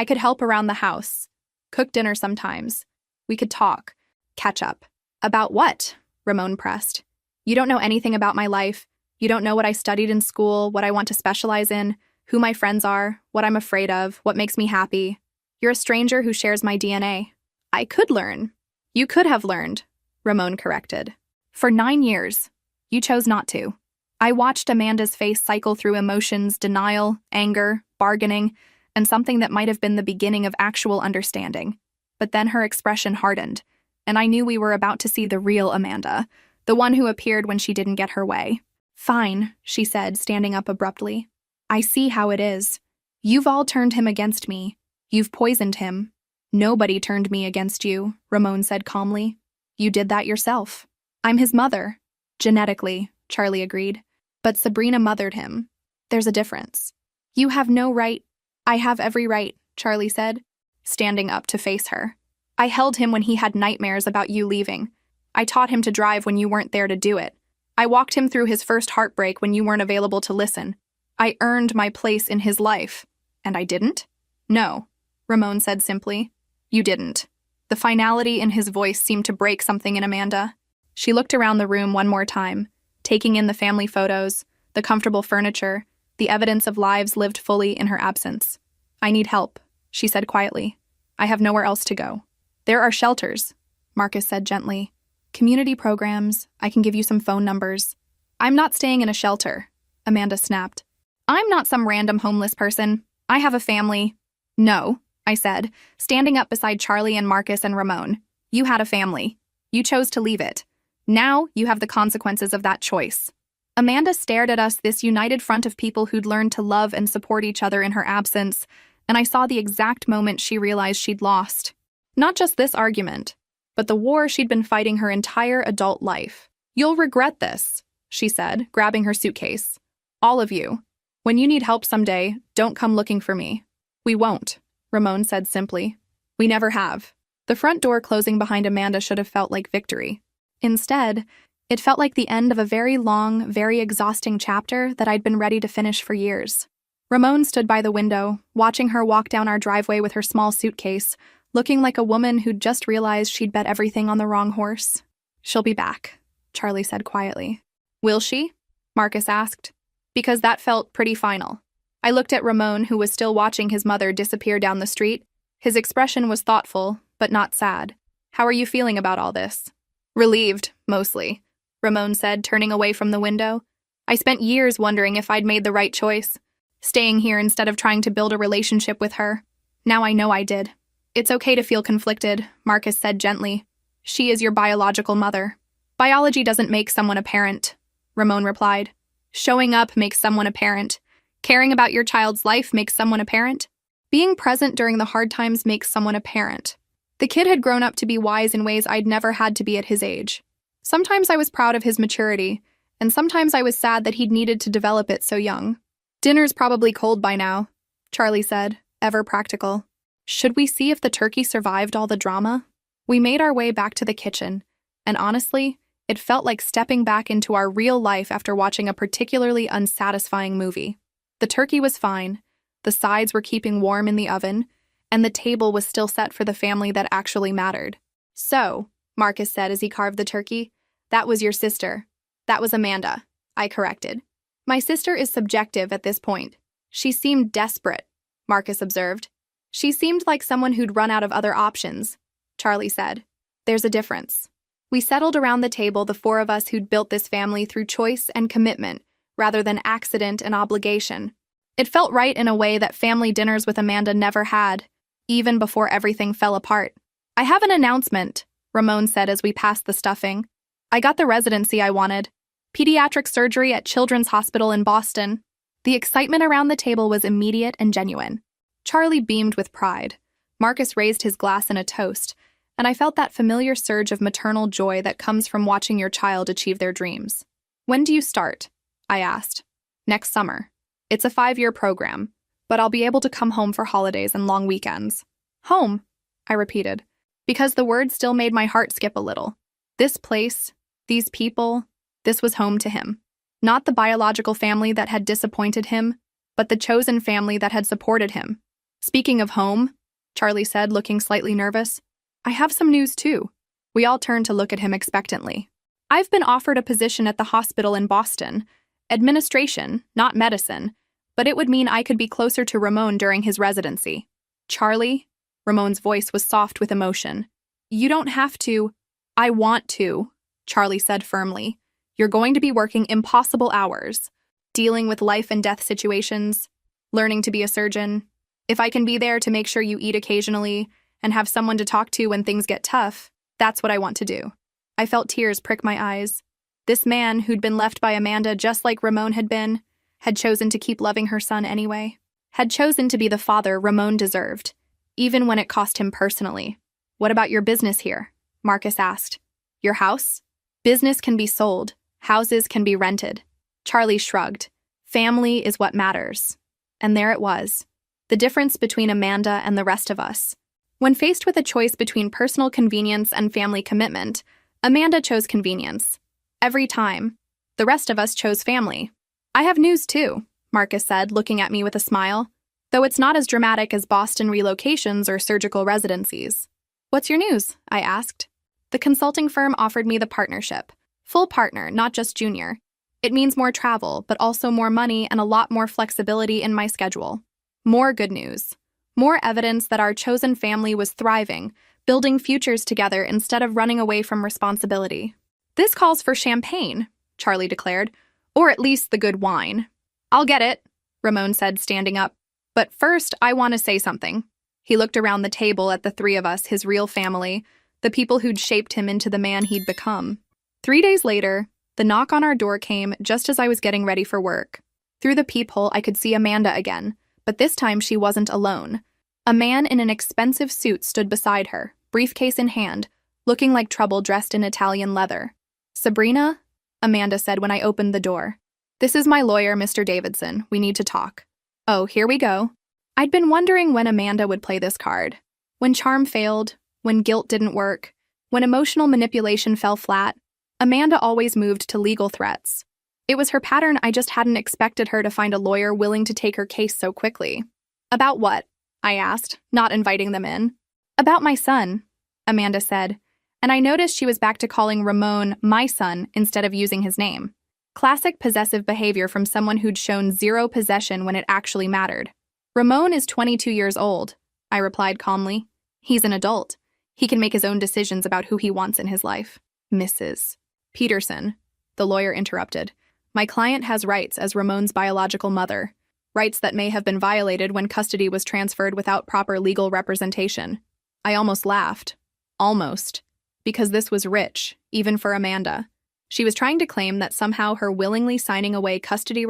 could help around the house, cook dinner sometimes. We could talk, catch up. About what? Ramon pressed. You don't know anything about my life. You don't know what I studied in school, what I want to specialize in, who my friends are, what I'm afraid of, what makes me happy. You're a stranger who shares my DNA. I could learn. You could have learned, Ramon corrected. For 9 years, you chose not to. I watched Amanda's face cycle through emotions, denial, anger, bargaining, and something that might have been the beginning of actual understanding. But then her expression hardened, and I knew we were about to see the real Amanda, the one who appeared when she didn't get her way. Fine, she said, standing up abruptly. I see how it is. You've all turned him against me. You've poisoned him. Nobody turned me against you, Ramon said calmly. You did that yourself. I'm his mother. Genetically, Charlie agreed. But Sabrina mothered him. There's a difference. You have no right. I have every right, Charlie said, standing up to face her. I held him when he had nightmares about you leaving. I taught him to drive when you weren't there to do it. I walked him through his first heartbreak when you weren't available to listen. I earned my place in his life. And I didn't? No, Ramon said simply. You didn't. The finality in his voice seemed to break something in Amanda. She looked around the room one more time, taking in the family photos, the comfortable furniture, the evidence of lives lived fully in her absence. I need help, she said quietly. I have nowhere else to go. There are shelters, Marcus said gently. Community programs, I can give you some phone numbers. I'm not staying in a shelter, Amanda snapped. I'm not some random homeless person. I have a family. No, I said, standing up beside Charlie and Marcus and Ramon. You had a family. You chose to leave it. Now you have the consequences of that choice. Amanda stared at us, this united front of people who'd learned to love and support each other in her absence, and I saw the exact moment she realized she'd lost. Not just this argument, but the war she'd been fighting her entire adult life. You'll regret this, she said, grabbing her suitcase. All of you. When you need help someday, don't come looking for me. We won't. Ramon said simply. We never have. The front door closing behind Amanda should have felt like victory. Instead, it felt like the end of a very long, very exhausting chapter that I'd been ready to finish for years. Ramon stood by the window, watching her walk down our driveway with her small suitcase, looking like a woman who'd just realized she'd bet everything on the wrong horse. She'll be back, Charlie said quietly. Will she? Marcus asked. Because that felt pretty final. I looked at Ramon, who was still watching his mother disappear down the street. His expression was thoughtful, but not sad. How are you feeling about all this? Relieved, mostly, Ramon said, turning away from the window. I spent years wondering if I'd made the right choice, staying here instead of trying to build a relationship with her. Now I know I did. It's okay to feel conflicted, Marcus said gently. She is your biological mother. Biology doesn't make someone a parent, Ramon replied. Showing up makes someone a parent. Caring about your child's life makes someone a parent. Being present during the hard times makes someone a parent. The kid had grown up to be wise in ways I'd never had to be at his age. Sometimes I was proud of his maturity, and sometimes I was sad that he'd needed to develop it so young. Dinner's probably cold by now, Charlie said, ever practical. Should we see if the turkey survived all the drama? We made our way back to the kitchen, and honestly, it felt like stepping back into our real life after watching a particularly unsatisfying movie. The turkey was fine, the sides were keeping warm in the oven, and the table was still set for the family that actually mattered. So, Marcus said as he carved the turkey, that was your sister. That was Amanda, I corrected. My sister is subjective at this point. She seemed desperate, Marcus observed. She seemed like someone who'd run out of other options, Charlie said. There's a difference. We settled around the table, the four of us who'd built this family through choice and commitment, rather than accident and obligation. It felt right in a way that family dinners with Amanda never had, even before everything fell apart. I have an announcement, Ramon said as we passed the stuffing. I got the residency I wanted. Pediatric surgery at Children's Hospital in Boston. The excitement around the table was immediate and genuine. Charlie beamed with pride. Marcus raised his glass in a toast, and I felt that familiar surge of maternal joy that comes from watching your child achieve their dreams. When do you start? I asked. Next summer. It's a 5-year program, but I'll be able to come home for holidays and long weekends. Home, I repeated, because the word still made my heart skip a little. This place, these people, this was home to him. Not the biological family that had disappointed him, but the chosen family that had supported him. Speaking of home, Charlie said, looking slightly nervous, I have some news too. We all turned to look at him expectantly. I've been offered a position at the hospital in Boston. Administration, not medicine, but it would mean I could be closer to Ramon during his residency. Charlie, Ramon's voice was soft with emotion. You don't have to. I want to, Charlie said firmly. You're going to be working impossible hours, dealing with life and death situations, learning to be a surgeon. If I can be there to make sure you eat occasionally and have someone to talk to when things get tough, that's what I want to do. I felt tears prick my eyes. This man, who'd been left by Amanda just like Ramon had been, had chosen to keep loving her son anyway. Had chosen to be the father Ramon deserved, even when it cost him personally. What about your business here? Marcus asked. Your house? Business can be sold. Houses can be rented. Charlie shrugged. Family is what matters. And there it was. The difference between Amanda and the rest of us. When faced with a choice between personal convenience and family commitment, Amanda chose convenience. Every time. The rest of us chose family. I have news too, Marcus said, looking at me with a smile, though it's not as dramatic as Boston relocations or surgical residencies. What's your news? I asked. The consulting firm offered me the partnership. Full partner, not just junior. It means more travel, but also more money and a lot more flexibility in my schedule. More good news. More evidence that our chosen family was thriving, building futures together instead of running away from responsibility. This calls for champagne, Charlie declared, or at least the good wine. I'll get it, Ramon said, standing up. But first, I want to say something. He looked around the table at the three of us, his real family, the people who'd shaped him into the man he'd become. 3 days later, the knock on our door came just as I was getting ready for work. Through the peephole, I could see Amanda again, but this time she wasn't alone. A man in an expensive suit stood beside her, briefcase in hand, looking like trouble dressed in Italian leather. Sabrina? Amanda said when I opened the door. This is my lawyer, Mr. Davidson. We need to talk. Oh, here we go. I'd been wondering when Amanda would play this card. When charm failed, when guilt didn't work, when emotional manipulation fell flat, Amanda always moved to legal threats. It was her pattern. I just hadn't expected her to find a lawyer willing to take her case so quickly. About what? I asked, not inviting them in. About my son, Amanda said, and I noticed she was back to calling Ramon my son instead of using his name. Classic possessive behavior from someone who'd shown zero possession when it actually mattered. Ramon is 22 years old, I replied calmly. He's an adult. He can make his own decisions about who he wants in his life. Mrs. Peterson, the lawyer interrupted. My client has rights as Ramon's biological mother, rights that may have been violated when custody was transferred without proper legal representation. I almost laughed. Almost. Because this was rich, even for Amanda. She was trying to claim that somehow her willingly signing away custody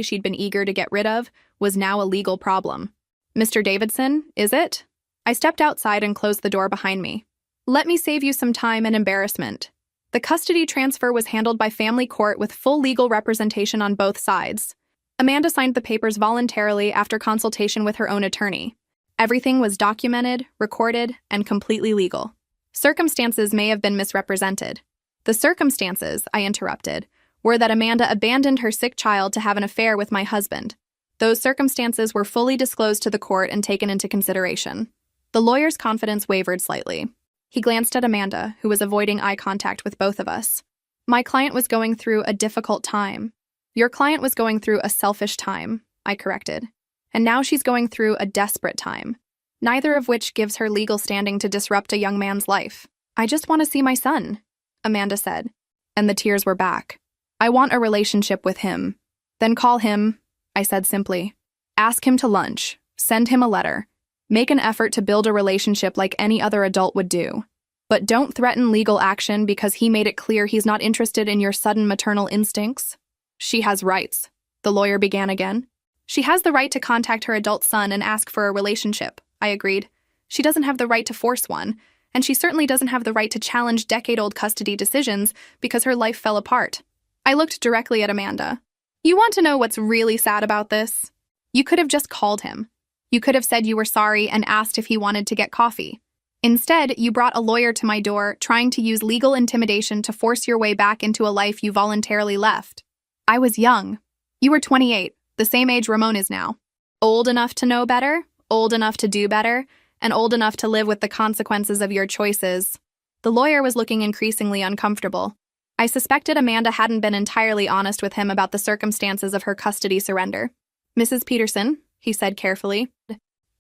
she'd been eager to get rid of was now a legal problem. Mr. Davidson, is it? I stepped outside and closed the door behind me. Let me save you some time and embarrassment. The custody transfer was handled by family court with full legal representation on both sides. Amanda signed the papers voluntarily after consultation with her own attorney. Everything was documented, recorded, and completely legal. Circumstances may have been misrepresented. The circumstances, I interrupted, were that Amanda abandoned her sick child to have an affair with my husband. Those circumstances were fully disclosed to the court and taken into consideration. The lawyer's confidence wavered slightly. He glanced at Amanda, who was avoiding eye contact with both of us. My client was going through a difficult time. Your client was going through a selfish time, I corrected. And now she's going through a desperate time, neither of which gives her legal standing to disrupt a young man's life. I just want to see my son, Amanda said, and the tears were back. I want a relationship with him. Then call him, I said simply. Ask him to lunch, send him a letter. Make an effort to build a relationship like any other adult would do. But don't threaten legal action because he made it clear he's not interested in your sudden maternal instincts. She has rights, the lawyer began again. She has the right to contact her adult son and ask for a relationship, I agreed. She doesn't have the right to force one, and she certainly doesn't have the right to challenge decade-old custody decisions because her life fell apart. I looked directly at Amanda. You want to know what's really sad about this? You could have just called him. You could have said you were sorry and asked if he wanted to get coffee. Instead, you brought a lawyer to my door trying to use legal intimidation to force your way back into a life you voluntarily left. I was young. You were 28, the same age Ramon is now. Old enough to know better, old enough to do better, and old enough to live with the consequences of your choices. The lawyer was looking increasingly uncomfortable. I suspected Amanda hadn't been entirely honest with him about the circumstances of her custody surrender. Mrs. Peterson, he said carefully,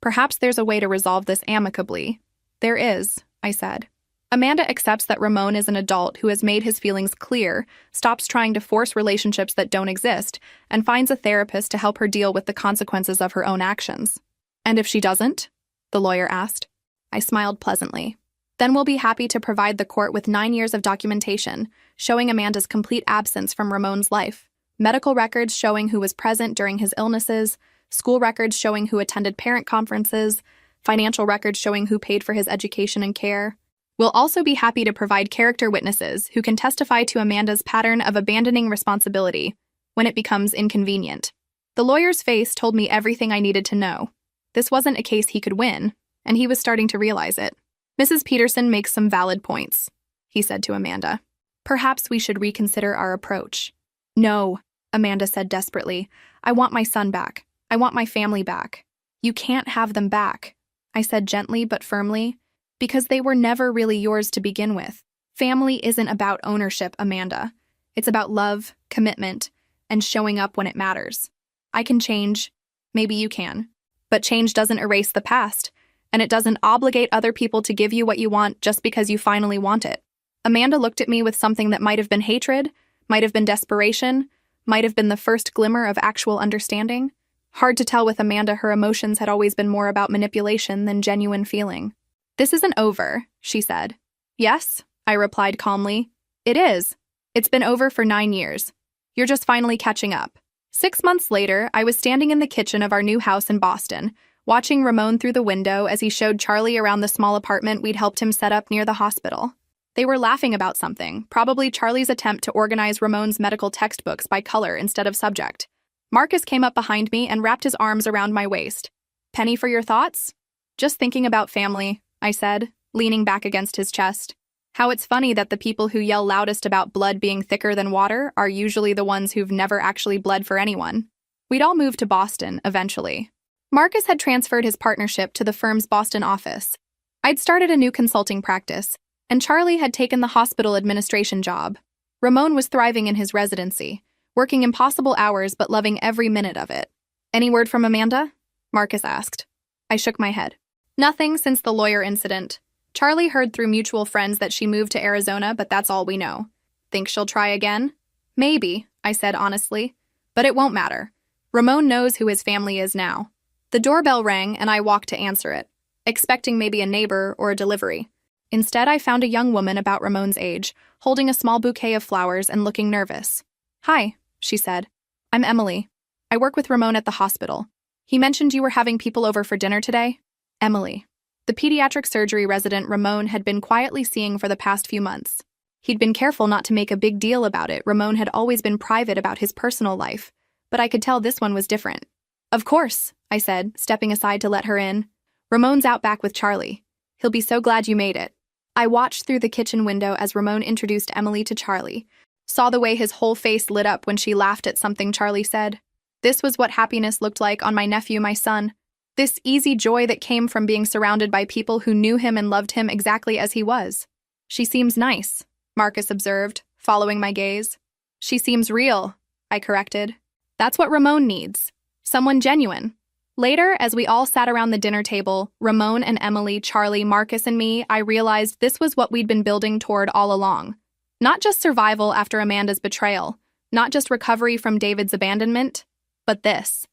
perhaps there's a way to resolve this amicably. There is, I said. Amanda accepts that Ramon is an adult who has made his feelings clear, stops trying to force relationships that don't exist, and finds a therapist to help her deal with the consequences of her own actions. And if she doesn't? The lawyer asked. I smiled pleasantly. Then we'll be happy to provide the court with 9 years of documentation, showing Amanda's complete absence from Ramon's life. Medical records showing who was present during his illnesses, school records showing who attended parent conferences, financial records showing who paid for his education and care. We'll also be happy to provide character witnesses who can testify to Amanda's pattern of abandoning responsibility when it becomes inconvenient. The lawyer's face told me everything I needed to know. This wasn't a case he could win, and he was starting to realize it. Mrs. Peterson makes some valid points, he said to Amanda. Perhaps we should reconsider our approach. No, Amanda said desperately. I want my son back. I want my family back. You can't have them back, I said gently but firmly, because they were never really yours to begin with. Family isn't about ownership, Amanda. It's about love, commitment, and showing up when it matters. I can change. Maybe you can. But change doesn't erase the past, and it doesn't obligate other people to give you what you want just because you finally want it. Amanda looked at me with something that might have been hatred, might have been desperation, might have been the first glimmer of actual understanding. Hard to tell with Amanda, her emotions had always been more about manipulation than genuine feeling. This isn't over, she said. Yes, I replied calmly. It is. It's been over for 9 years. You're just finally catching up. 6 months later, I was standing in the kitchen of our new house in Boston, watching Ramon through the window as he showed Charlie around the small apartment we'd helped him set up near the hospital. They were laughing about something, probably Charlie's attempt to organize Ramon's medical textbooks by color instead of subject. Marcus came up behind me and wrapped his arms around my waist. Penny for your thoughts? Just thinking about family, I said, leaning back against his chest. How it's funny that the people who yell loudest about blood being thicker than water are usually the ones who've never actually bled for anyone. We'd all moved to Boston, eventually. Marcus had transferred his partnership to the firm's Boston office. I'd started a new consulting practice, and Charlie had taken the hospital administration job. Ramon was thriving in his residency, working impossible hours but loving every minute of it. Any word from Amanda? Marcus asked. I shook my head. Nothing since the lawyer incident. Charlie heard through mutual friends that she moved to Arizona, but that's all we know. Think she'll try again? Maybe, I said honestly. But it won't matter. Ramon knows who his family is now. The doorbell rang and I walked to answer it, expecting maybe a neighbor or a delivery. Instead, I found a young woman about Ramon's age, holding a small bouquet of flowers and looking nervous. Hi, she said. I'm Emily. I work with Ramon at the hospital. He mentioned you were having people over for dinner today? Emily. The pediatric surgery resident Ramon had been quietly seeing for the past few months. He'd been careful not to make a big deal about it. Ramon had always been private about his personal life, but I could tell this one was different. Of course, I said, stepping aside to let her in. Ramon's out back with Charlie. He'll be so glad you made it. I watched through the kitchen window as Ramon introduced Emily to Charlie, saw the way his whole face lit up when she laughed at something Charlie said. This was what happiness looked like on my nephew, my son. This easy joy that came from being surrounded by people who knew him and loved him exactly as he was. She seems nice, Marcus observed, following my gaze. She seems real, I corrected. That's what Ramon needs. Someone genuine. Later, as we all sat around the dinner table, Ramon and Emily, Charlie, Marcus, and me, I realized this was what we'd been building toward all along. Not just survival after Amanda's betrayal, not just recovery from David's abandonment, but this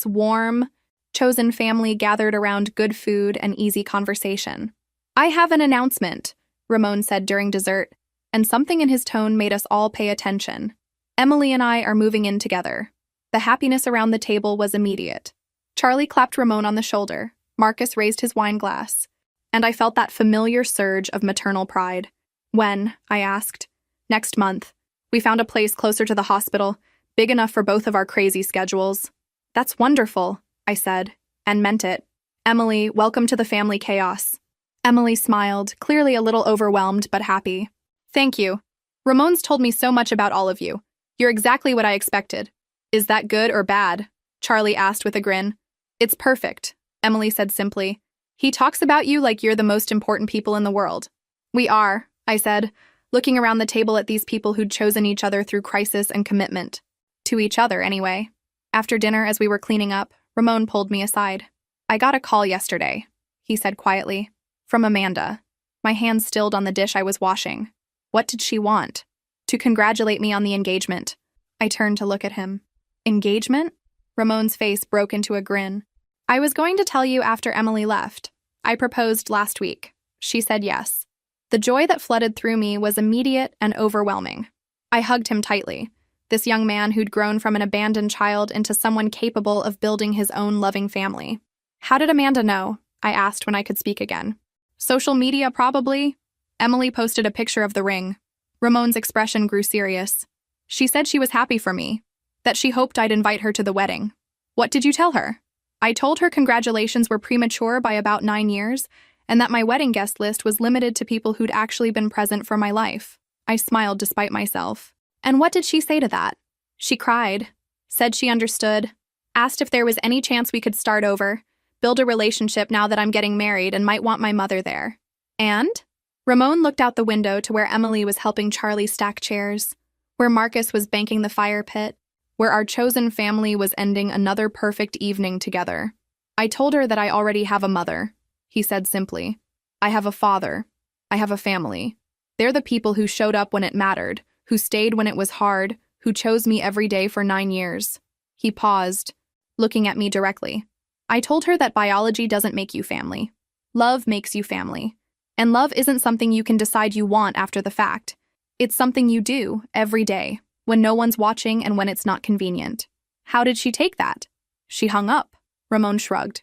warm, chosen family gathered around good food and easy conversation. I have an announcement, Ramon said during dessert, and something in his tone made us all pay attention. Emily and I are moving in together. The happiness around the table was immediate. Charlie clapped Ramon on the shoulder. Marcus raised his wine glass, and I felt that familiar surge of maternal pride. When? I asked. Next month. We found a place closer to the hospital, big enough for both of our crazy schedules. That's wonderful, I said, and meant it. Emily, welcome to the family chaos. Emily smiled, clearly a little overwhelmed but happy. Thank you. Ramon's told me so much about all of you. You're exactly what I expected. Is that good or bad? Charlie asked with a grin. It's perfect, Emily said simply. He talks about you like you're the most important people in the world. We are, I said, looking around the table at these people who'd chosen each other through crisis and commitment. To each other, anyway. After dinner, as we were cleaning up, Ramon pulled me aside. I got a call yesterday, he said quietly. From Amanda. My hands stilled on the dish I was washing. What did she want? To congratulate me on the engagement. I turned to look at him. Engagement? Ramon's face broke into a grin. I was going to tell you after Emily left. I proposed last week. She said yes. The joy that flooded through me was immediate and overwhelming. I hugged him tightly. This young man who'd grown from an abandoned child into someone capable of building his own loving family. How did Amanda know? I asked when I could speak again. Social media, probably. Emily posted a picture of the ring. Ramon's expression grew serious. She said she was happy for me, that she hoped I'd invite her to the wedding. What did you tell her? I told her congratulations were premature by about 9 years, and that my wedding guest list was limited to people who'd actually been present for my life. I smiled despite myself. And what did she say to that? She cried, said she understood, asked if there was any chance we could start over, build a relationship now that I'm getting married and might want my mother there. And? Ramon looked out the window to where Emily was helping Charlie stack chairs, where Marcus was banking the fire pit, where our chosen family was ending another perfect evening together. I told her that I already have a mother, he said simply. I have a father. I have a family. They're the people who showed up when it mattered, who stayed when it was hard, who chose me every day for 9 years. He paused, looking at me directly. I told her that biology doesn't make you family. Love makes you family. And love isn't something you can decide you want after the fact. It's something you do every day, when no one's watching and when it's not convenient. How did she take that? She hung up. Ramon shrugged.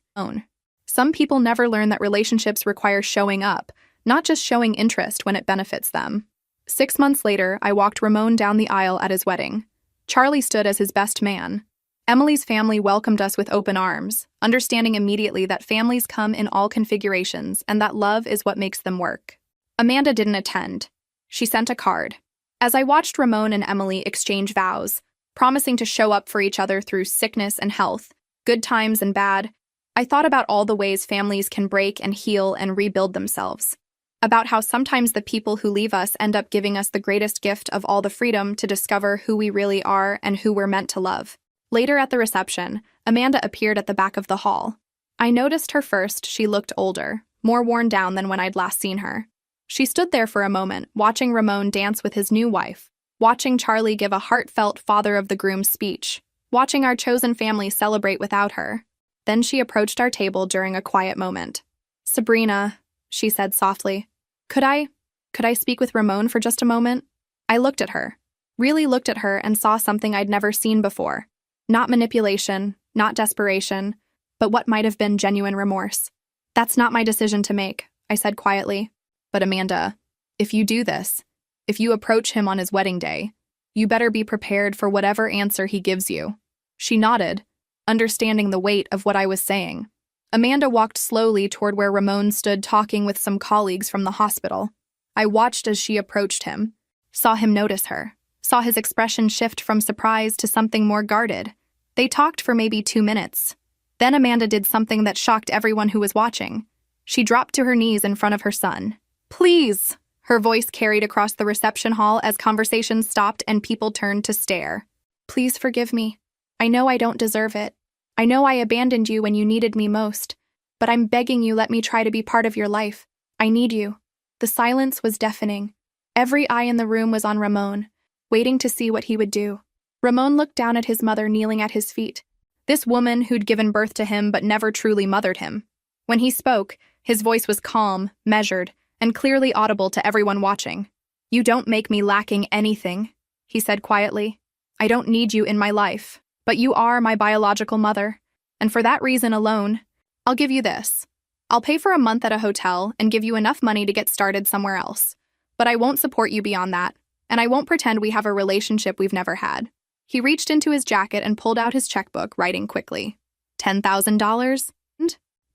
Some people never learn that relationships require showing up, not just showing interest when it benefits them. 6 months later, I walked Ramon down the aisle at his wedding. Charlie stood as his best man. Emily's family welcomed us with open arms, understanding immediately that families come in all configurations and that love is what makes them work. Amanda didn't attend. She sent a card. As I watched Ramon and Emily exchange vows, promising to show up for each other through sickness and health, good times and bad, I thought about all the ways families can break and heal and rebuild themselves. About how sometimes the people who leave us end up giving us the greatest gift of all, the freedom to discover who we really are and who we're meant to love. Later at the reception, Amanda appeared at the back of the hall. I noticed her first. She looked older, more worn down than when I'd last seen her. She stood there for a moment, watching Ramon dance with his new wife, watching Charlie give a heartfelt father of the groom speech, watching our chosen family celebrate without her. Then she approached our table during a quiet moment. "Sabrina," she said softly, Could I speak with Ramon for just a moment?" I looked at her, really looked at her, and saw something I'd never seen before. Not manipulation, not desperation, but what might have been genuine remorse. "That's not my decision to make," I said quietly. "But Amanda, if you do this, if you approach him on his wedding day, you better be prepared for whatever answer he gives you." She nodded, understanding the weight of what I was saying. Amanda walked slowly toward where Ramon stood talking with some colleagues from the hospital. I watched as she approached him, saw him notice her, saw his expression shift from surprise to something more guarded. They talked for maybe 2 minutes. Then Amanda did something that shocked everyone who was watching. She dropped to her knees in front of her son. "Please!" Her voice carried across the reception hall as conversations stopped and people turned to stare. "Please forgive me. I know I don't deserve it. I know I abandoned you when you needed me most. But I'm begging you, let me try to be part of your life. I need you." The silence was deafening. Every eye in the room was on Ramon, waiting to see what he would do. Ramon looked down at his mother kneeling at his feet. This woman who'd given birth to him but never truly mothered him. When he spoke, his voice was calm, measured, and clearly audible to everyone watching. "You don't make me lacking anything," he said quietly. "I don't need you in my life, but you are my biological mother. And for that reason alone, I'll give you this. I'll pay for a month at a hotel and give you enough money to get started somewhere else. But I won't support you beyond that, and I won't pretend we have a relationship we've never had." He reached into his jacket and pulled out his checkbook, writing quickly. $10,000?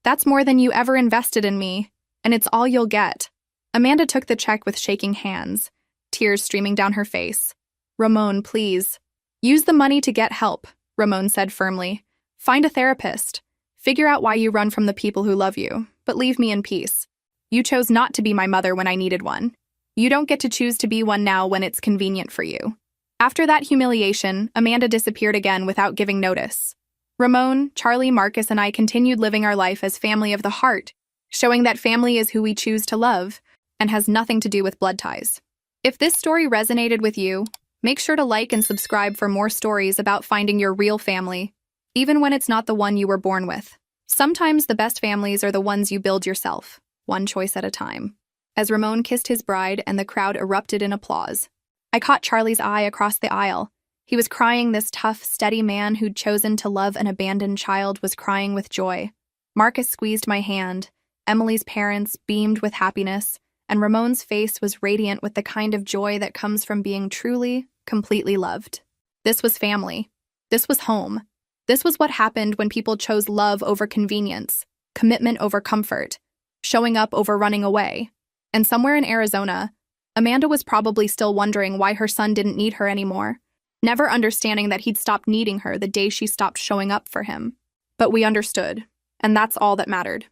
That's more than you ever invested in me, and it's all you'll get. Amanda took the check with shaking hands, tears streaming down her face. "Ramon, please. Use the money to get help," Ramon said firmly. "Find a therapist. Figure out why you run from the people who love you, but leave me in peace. You chose not to be my mother when I needed one. You don't get to choose to be one now when it's convenient for you." After that humiliation, Amanda disappeared again without giving notice. Ramon, Charlie, Marcus, and I continued living our life as family of the heart, showing that family is who we choose to love and has nothing to do with blood ties. If this story resonated with you, make sure to like and subscribe for more stories about finding your real family, even when it's not the one you were born with. Sometimes the best families are the ones you build yourself, one choice at a time. As Ramon kissed his bride and the crowd erupted in applause, I caught Charlie's eye across the aisle. He was crying. This tough, steady man who'd chosen to love an abandoned child was crying with joy. Marcus squeezed my hand. Emily's parents beamed with happiness, and Ramon's face was radiant with the kind of joy that comes from being truly, completely loved. This was family. This was home. This was what happened when people chose love over convenience, commitment over comfort, showing up over running away. And somewhere in Arizona, Amanda was probably still wondering why her son didn't need her anymore, never understanding that he'd stopped needing her the day she stopped showing up for him. But we understood, and that's all that mattered.